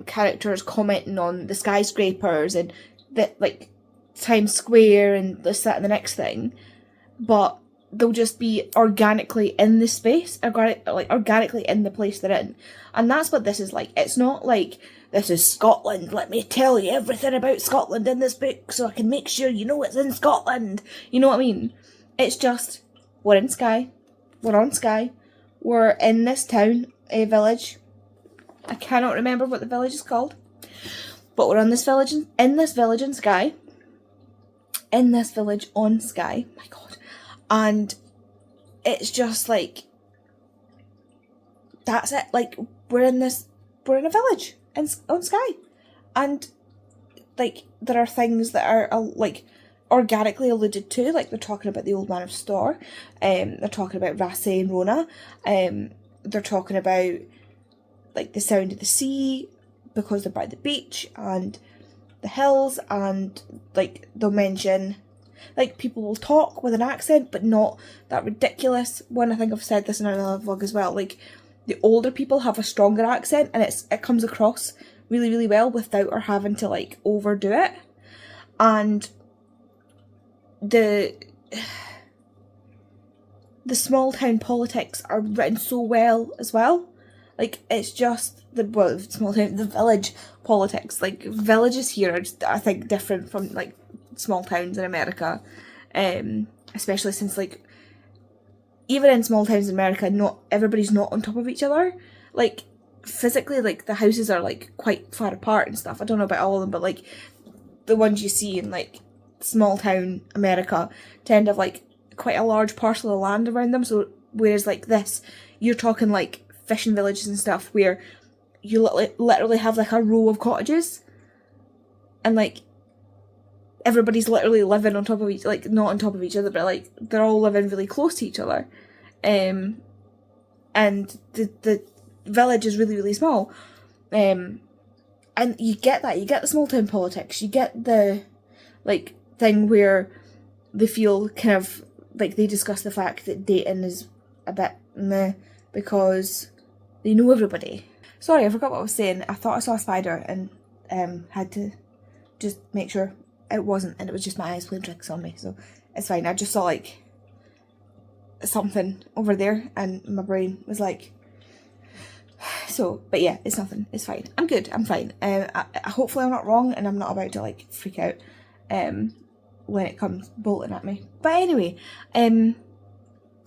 [SPEAKER 1] characters commenting on the skyscrapers and the, like, Times Square and this, that, and the next thing. But they'll just be organically in the space, organically in the place they're in. And that's what this is like. It's not like, this is Scotland, let me tell you everything about Scotland in this book so I can make sure you know it's in Scotland. You know what I mean? It's just, we're in Skye. We're on Skye. We're in this town, a village. I cannot remember what the village is called. But we're on this village, in this village in Skye. In this village on Skye. My God. And it's just like, that's it. Like, we're in a village on Skye. And, like, there are things that are, like, organically alluded to. Like, they're talking about the Old Man of Storr. They're talking about Raasay and Rona. They're talking about, like, the sound of the sea, because they're by the beach, and the hills, and, like, they'll mention, like, people will talk with an accent, but not that ridiculous one. I think I've said this in another vlog as well. Like, the older people have a stronger accent, and it comes across really, really well without her having to, like, overdo it. And the small town politics are written so well as well. Like, it's just the village politics. Like, villages here are just, I think, different from, like, small towns in America. Especially since, like, even in small towns in America, not everybody's not on top of each other. Like, physically, like, the houses are, like, quite far apart and stuff. I don't know about all of them, but, like, the ones you see in, like, small town America tend to have, like, quite a large parcel of land around them. So, whereas, like, this, you're talking, like, fishing villages and stuff where you literally have, like, a row of cottages, and, like, everybody's literally living on top of each, like, not on top of each other, but, like, they're all living really close to each other. And the village is really, really small. And you get that. You get the small town politics. You get the, like, thing where they feel kind of, like, they discuss the fact that dating is a bit meh because they know everybody. Sorry, I forgot what I was saying. I thought I saw a spider and had to just make sure it wasn't, and it was just my eyes playing tricks on me, so it's fine. I just saw, like, something over there, and my brain was like, so, but yeah, it's nothing, it's fine. I'm good, I'm fine. Hopefully I'm not wrong, and I'm not about to, like, freak out when it comes bolting at me. But anyway,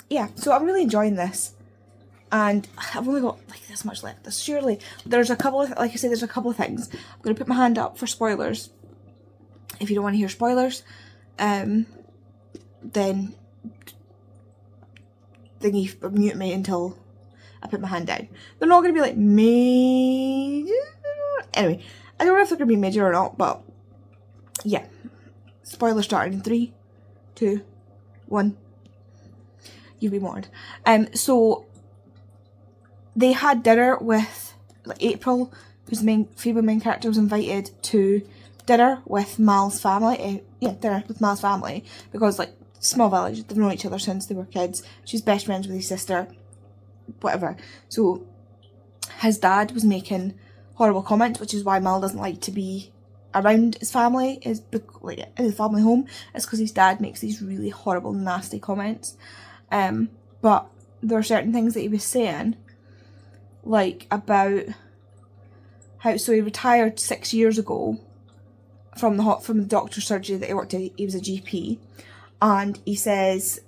[SPEAKER 1] yeah, so I'm really enjoying this. And I've only got, like, this much left. Surely, there's a couple of, like I said, there's a couple of things. I'm going to put my hand up for spoilers. If you don't want to hear spoilers, then you mute me until I put my hand down. They're not going to be, like, major. Anyway, I don't know if they're going to be major or not, but yeah. Spoiler starting in 3, 2, 1. You've been warned. So they had dinner with, like, April, who's the female main character, was invited to dinner with Mal's family. Dinner with Mal's family, because, like, small village, they've known each other since they were kids. She's best friends with his sister, whatever. So his dad was making horrible comments, which is why Mal doesn't like to be around his family, like, in his family home. It's because his dad makes these really horrible, nasty comments. But there are certain things that he was saying, like, about how, so he retired 6 years ago from the doctor's surgery that he worked at. He was a GP, and he says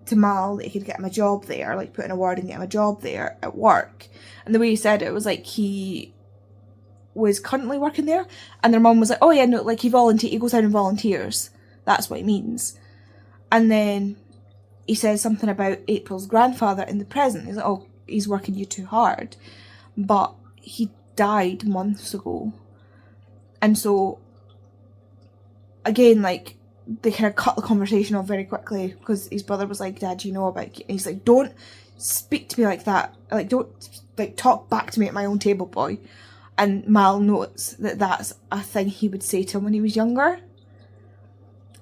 [SPEAKER 1] to Mal that he could get him a job there, like, put in a word and get him a job there at work. And the way he said it was like he was currently working there, and their mum was like, oh yeah, no, like, he goes down and volunteers. That's what he means. And then he says something about April's grandfather in the present. He's like, oh, he's working you too hard. But he died months ago. And so again, like, they kind of cut the conversation off very quickly because his brother was like, Dad, you know about... And he's like, don't speak to me like that. Like, don't, like, talk back to me at my own table, boy. And Mal notes that that's a thing he would say to him when he was younger.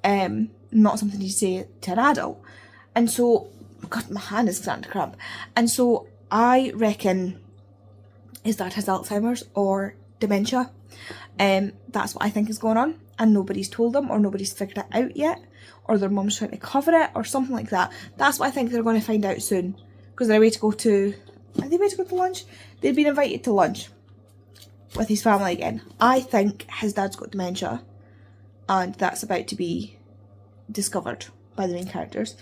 [SPEAKER 1] Not something he'd say to an adult. And so... God, my hand is starting to cramp. And so I reckon his dad has Alzheimer's or dementia. That's what I think is going on. And nobody's told them, or nobody's figured it out yet. Or their mum's trying to cover it, or something like that. That's what I think they're going to find out soon. Because they're away to go to... Are they away to go to lunch? They've been invited to lunch with his family again. I think his dad's got dementia. And that's about to be discovered by the main characters.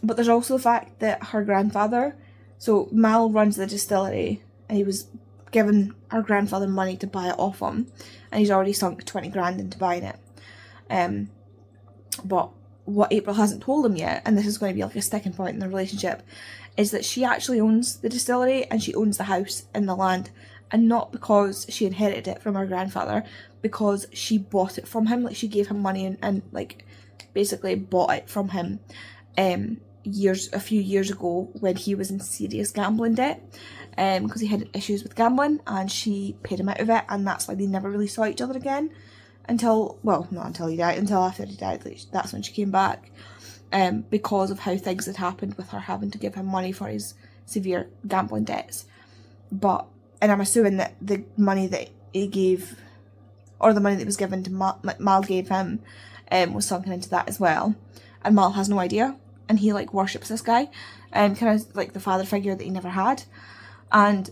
[SPEAKER 1] But there's also the fact that her grandfather... So Mal runs the distillery, and he was given her grandfather money to buy it off him. And he's already sunk 20 grand into buying it. But what April hasn't told him yet, and this is going to be like a sticking point in the relationship, is that she actually owns the distillery and she owns the house and the land. And not because she inherited it from her grandfather, because she bought it from him. Like, she gave him money and like, basically bought it from him a few years ago when he was in serious gambling debt. Because he had issues with gambling, and she paid him out of it, and that's why they never really saw each other again. Until, well, not until he died, until after he died, that's when she came back. Because of how things had happened with her having to give him money for his severe gambling debts. And I'm assuming that the money that he gave, or the money that was given to Mal gave him, was sunken into that as well. And Mal has no idea, and he like worships this guy, kind of like the father figure that he never had. And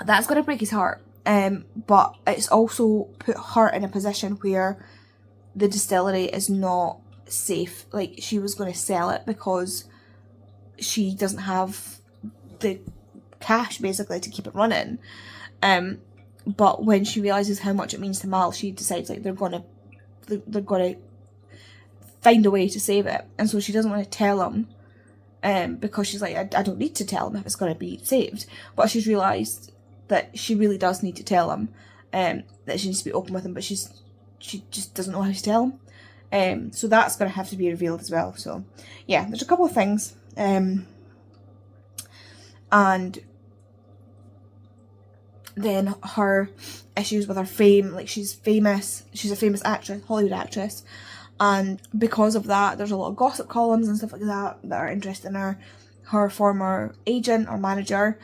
[SPEAKER 1] that's going to break his heart. But it's also put her in a position where the distillery is not safe. Like, she was going to sell it because she doesn't have the cash, basically, to keep it running. But when she realises how much it means to Mal, she decides, like, they're gonna find a way to save it. And so she doesn't want to tell him, because she's like, I don't need to tell him if it's going to be saved. But she's realised that she really does need to tell him, that she needs to be open with him, but she just doesn't know how to tell him. So that's going to have to be revealed as well. So yeah, there's a couple of things. And then her issues with her fame, like, she's a famous actress, Hollywood actress, and because of that there's a lot of gossip columns and stuff like that are interested in her. Her former agent or manager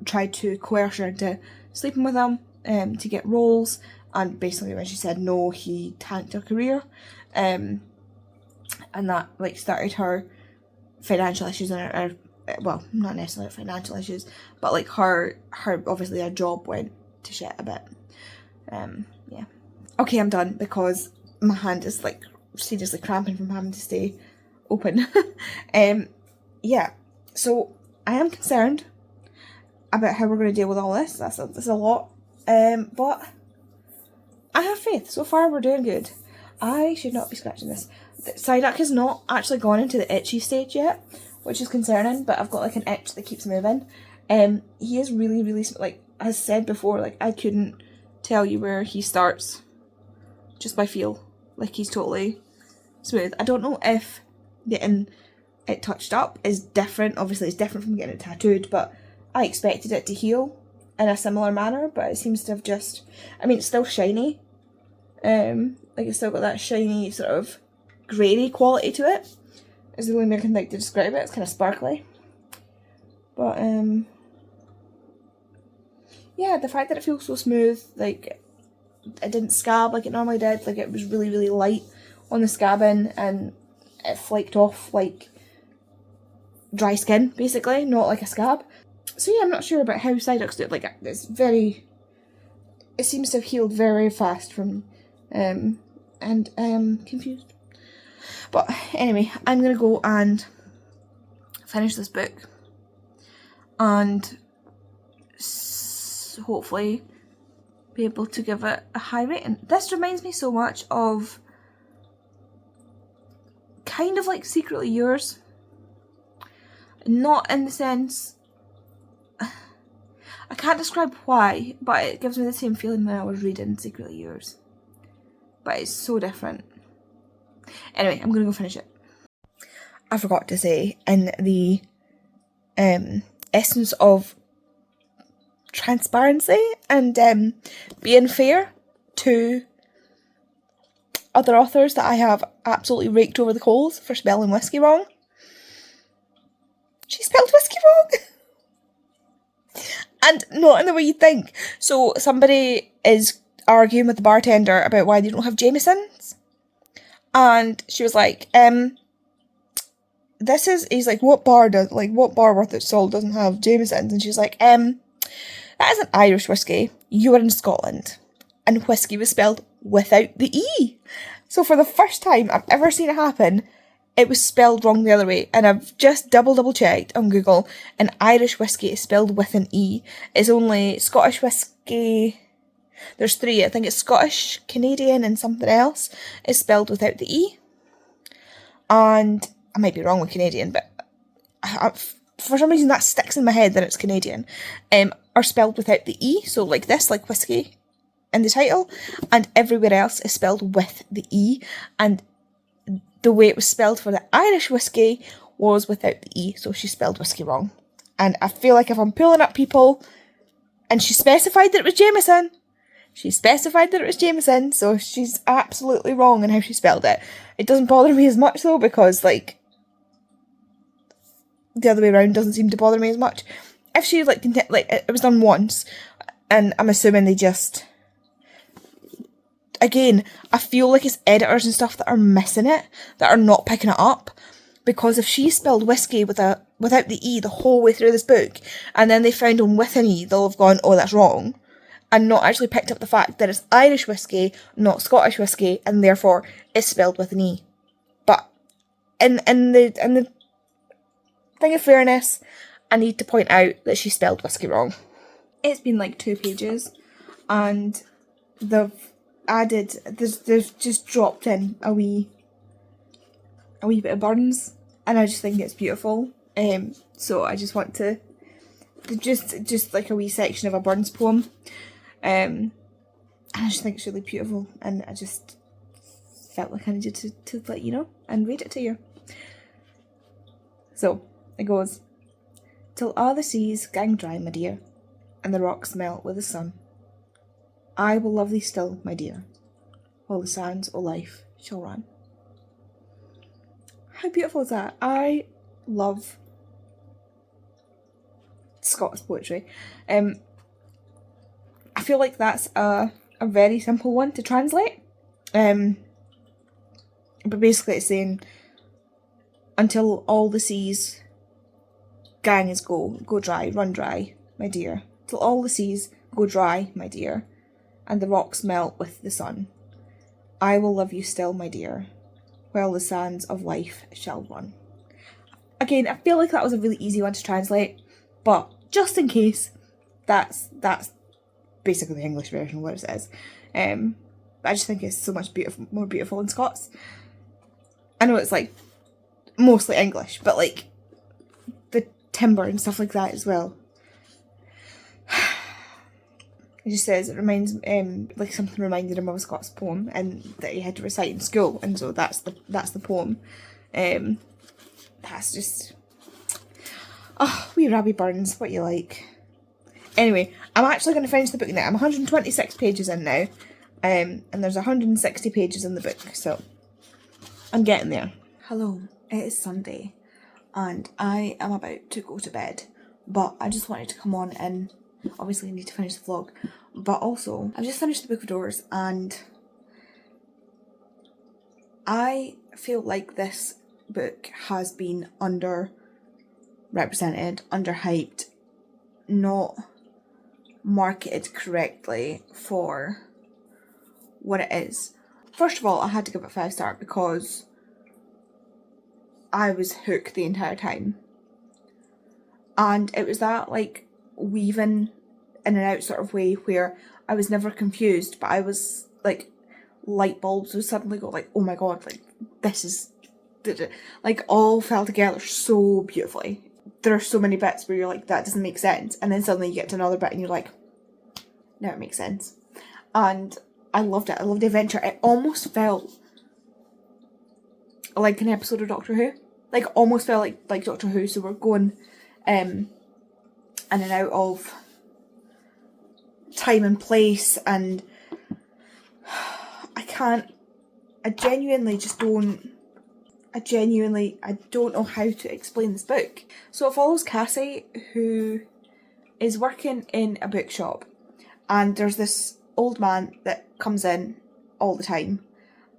[SPEAKER 1] tried to coerce her into sleeping with him to get roles, and basically when she said no, he tanked her career, and that like started her financial issues and her well, not necessarily financial issues, but like her obviously her job went to shit a bit. Yeah. Okay, I'm done because my hand is like seriously cramping from having to stay open. Yeah, so I am concerned about how we're going to deal with all this. That's a lot. But I have faith. So far we're doing good. I should not be scratching this. Psyduck has not actually gone into the itchy stage yet, which is concerning, but I've got like an itch that keeps moving. He is really, really, like, as said before, like, I couldn't tell you where he starts just by feel. Like, he's totally smooth. I don't know if getting it touched up is different. Obviously, it's different from getting it tattooed, but I expected it to heal in a similar manner, but it seems to have just... I mean, it's still shiny. Like, it's still got that shiny sort of grey quality to it. Is the only way I can think to describe it. It's kind of sparkly. But, yeah, the fact that it feels so smooth, like, it didn't scab like it normally did. Like, it was really, really light on the scabbing, and it flaked off like dry skin, basically, not like a scab. So yeah, I'm not sure about how Psyduck's do it. Like, it seems to have healed very fast from, and I am confused. But anyway, I'm going to go and finish this book and hopefully be able to give it a high rating. This reminds me so much of kind of like Secretly Yours. Not in the sense... I can't describe why, but it gives me the same feeling when I was reading Secretly Yours. but it's so different. Anyway, I'm gonna go finish it. I forgot to say, in the essence of transparency and being fair to other authors that I have absolutely raked over the coals for spelling whiskey wrong, she spelled whiskey wrong. And not in the way you think. So somebody is arguing with the bartender about why they don't have Jamesons. And she was like, he's like, what bar worth its salt doesn't have Jamesons? And she's like, that is an Irish whiskey. You are in Scotland. And whiskey was spelled without the E. So for the first time I've ever seen it happen, it was spelled wrong the other way. And I've just double checked on Google, and Irish whiskey is spelled with an E. It's only Scottish whiskey. There's 3. I think it's Scottish, Canadian, and something else is spelled without the E. And I might be wrong with Canadian, but for some reason that sticks in my head that it's Canadian. Are spelled without the E. So like this, like whiskey in the title. And everywhere else is spelled with the E. And the way it was spelled for the Irish whiskey was without the E, so she spelled whiskey wrong. And I feel like if I'm pulling up people, and she specified that it was Jameson, so she's absolutely wrong in how she spelled it. It doesn't bother me as much though, because like the other way around doesn't seem to bother me as much. If she like it was done once, and I'm assuming they just, again, I feel like it's editors and stuff that are missing it, that are not picking it up. Because if she spelled whiskey without the E the whole way through this book, and then they found one with an E, they'll have gone, oh, that's wrong, and not actually picked up the fact that it's Irish whiskey, not Scottish whiskey, and therefore it's spelled with an E. But in the thing of fairness, I need to point out that she spelled whiskey wrong. It's been like 2 pages, and they've just dropped in a wee bit of Burns, and I just think it's beautiful. So I just want to just like a wee section of a Burns poem, and I just think it's really beautiful, and I just felt like I needed to let you know and read it to you. So it goes: till all the seas gang dry, my dear, and the rocks melt with the sun, I will love thee still, my dear, while the sands o' life shall run. How beautiful is that? I love Scots poetry. I feel like that's a very simple one to translate. But basically it's saying, until all the seas gang is go dry, run dry, my dear. Till all the seas go dry, my dear, and the rocks melt with the sun, I will love you still, my dear, while the sands of life shall run. Again, I feel like that was a really easy one to translate, but just in case, that's basically the English version of what it says. But I just think it's so much more beautiful in Scots. I know it's like mostly English, but like the timbre and stuff like that as well. It just says it reminds like something reminded him of a Scots poem, and that he had to recite in school, and so that's the poem. That's just, oh, wee Rabbie Burns, what you like. Anyway, I'm actually going to finish the book now. I'm 126 pages in now, and there's 160 pages in the book, so I'm getting there. Hello, it is Sunday, and I am about to go to bed, but I just wanted to come on and obviously I need to finish the vlog, but also I've just finished the Book of Doors, and I feel like this book has been underrepresented, underhyped, not marketed correctly for what it is. First of all, I had to give it 5-star because I was hooked the entire time, and it was that like weaving in and out sort of way where I was never confused, but I was like, light bulbs would suddenly go like, oh my god, like this is, like all fell together so beautifully. There are so many bits where you're like, that doesn't make sense, and then suddenly you get to another bit and you're like, now it makes sense. And I loved it. I loved the adventure. It almost felt like an episode of Doctor Who. Like, almost felt like Doctor Who. So we're going in and out of time and place, and I don't know how to explain this book. So it follows Cassie, who is working in a bookshop, and there's this old man that comes in all the time,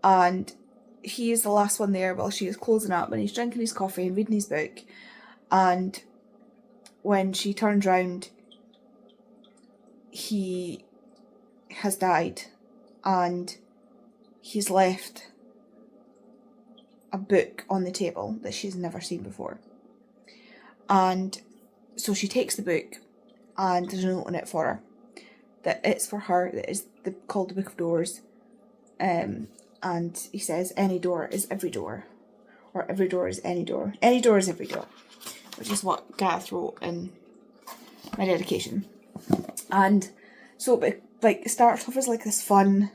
[SPEAKER 1] and he is the last one there while she is closing up, and he's drinking his coffee and reading his book, and when she turns round, he has died, and he's left a book on the table that she's never seen before. And so she takes the book, and there's a note in it for her, that it's for her, that is called the Book of Doors, and he says, any door is every door, or every door is any door is every door, which is what Gareth wrote in my dedication. And so it starts off as like this fun,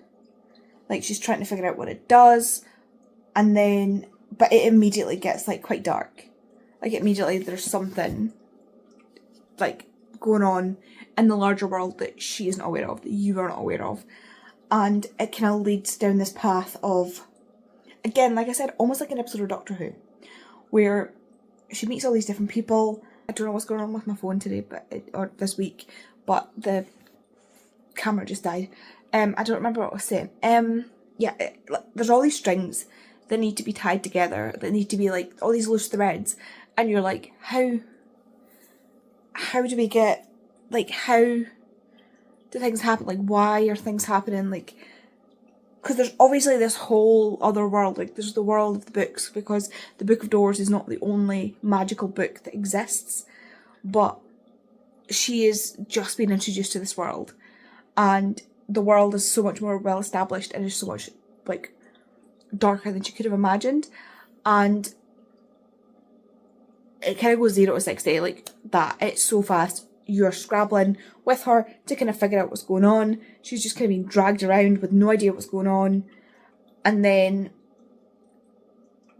[SPEAKER 1] like she's trying to figure out what it does, and then but it immediately gets like quite dark. Like immediately there's something like going on in the larger world that she isn't aware of, that you are not aware of. And it kind of leads down this path of, again, like I said, almost like an episode of Doctor Who, where she meets all these different people. I don't know what's going on with my phone today, or this week, but the camera just died. I don't remember what I was saying. There's all these strings that need to be tied together, that need to be like all these loose threads, and you're like, how do we get, like, how do things happen? Like, why are things happening? Like, because there's obviously this whole other world, like there's the world of the books, because the Book of Doors is not the only magical book that exists, but she is just being introduced to this world, and the world is so much more well established and is so much like darker than she could have imagined, and it kind of goes 0 to 60 like that. It's so fast. You're scrabbling with her to kind of figure out what's going on. She's just kind of being dragged around with no idea what's going on, and then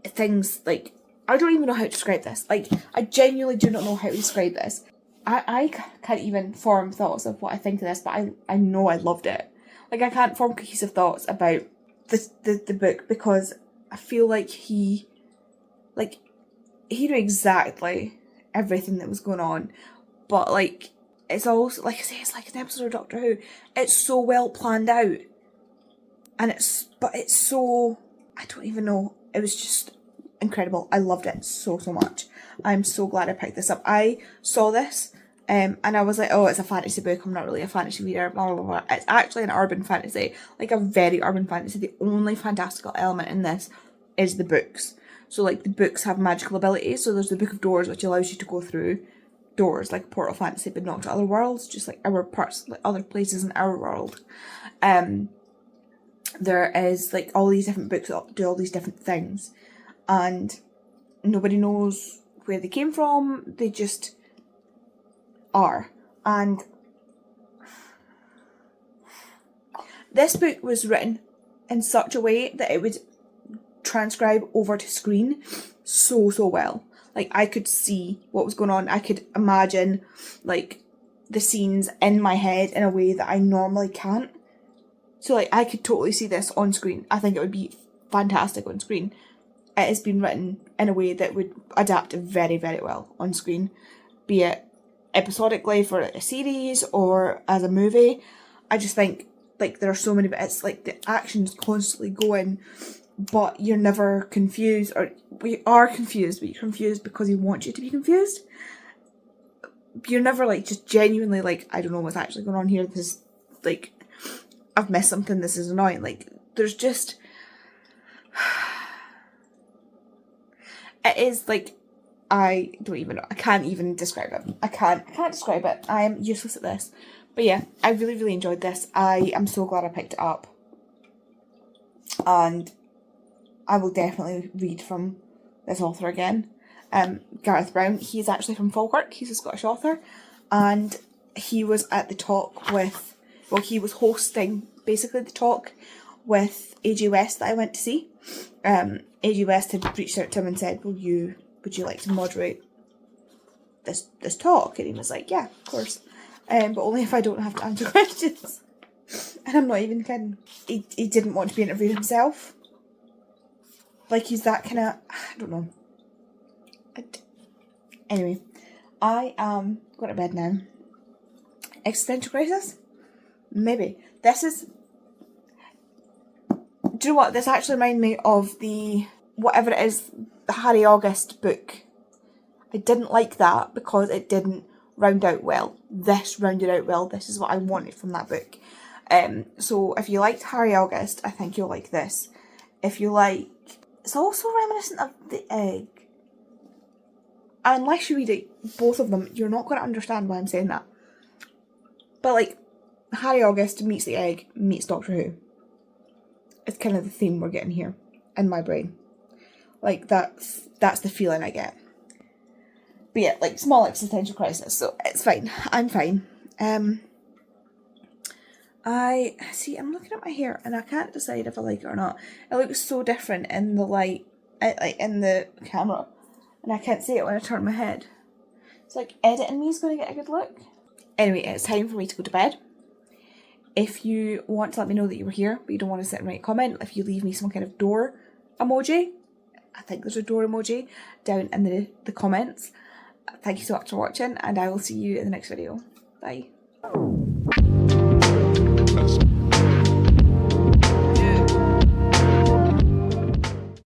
[SPEAKER 1] things like, I don't even know how to describe this. Like, I genuinely do not know how to describe this. I can't even form thoughts of what I think of this, but I know I loved it. Like, I can't form cohesive thoughts about the book, because I feel like he knew exactly everything that was going on, but like, it's also, like I say, it's like an episode of Doctor Who. It's so well planned out, and it's so, I don't even know, it was just incredible. I loved it so much. I'm so glad I picked this up. I saw this and I was like, oh, it's a fantasy book, I'm not really a fantasy reader, blah blah blah. It's actually an urban fantasy, like a very urban fantasy. The only fantastical element in this is the books. So like, the books have magical abilities. So there's the Book of Doors, which allows you to go through doors like Portal Fantasy, but not to other worlds, just like our parts, like other places in our world. There is like all these different books that do all these different things, and nobody knows where they came from, they just are. And this book was written in such a way that it would transcribe over to screen so well. Like, I could see what was going on. I could imagine like the scenes in my head in a way that I normally can't. So like, I could totally see this on screen. I think it would be fantastic on screen. It has been written in a way that would adapt very well on screen, be it episodically for a series or as a movie. I just think like there are so many bits, like the action's constantly going, but you're never confused, or we are confused, but you're confused because he wants you to be confused. You're never like just genuinely like, I don't know what's actually going on here, this is like, I've missed something, this is annoying. Like, there's just, it is like, I don't even know, I can't even describe it. I can't describe it. I am useless at this. But yeah, I really enjoyed this. I am so glad I picked it up. And I will definitely read from this author again. Gareth Brown, he's actually from Falkirk, he's a Scottish author, and he was at the talk with, well, he was hosting basically the talk with AJ West that I went to see. AJ West had reached out to him and said, would you like to moderate this talk? And he was like, yeah, of course. But only if I don't have to answer questions. And I'm not even kidding. He didn't want to be interviewed himself. Like, he's that kind of, I don't know. Anyway, I am going to bed now. Existential crisis? Maybe. This is... Do you know what? This actually reminds me of the... whatever it is, the Harry August book. I didn't like that because it didn't round out well. This rounded out well. This is what I wanted from that book. So if you liked Harry August, I think you'll like this. If you like... It's also reminiscent of The Egg. Unless you read it, both of them, you're not going to understand why I'm saying that. But like, Harry August meets The Egg, meets Doctor Who. It's kind of the theme we're getting here, in my brain. Like, that's the feeling I get. But yeah, like, small existential crisis, so it's fine. I'm fine. I'm looking at my hair, and I can't decide if I like it or not. It looks so different in the light, like, in the camera. And I can't see it when I turn my head. It's like editing me is going to get a good look. Anyway, it's time for me to go to bed. If you want to let me know that you were here, but you don't want to sit and write a comment, if you leave me some kind of door emoji, I think there's a door emoji, down in the comments. Thank you so much for watching, and I will see you in the next video. Bye.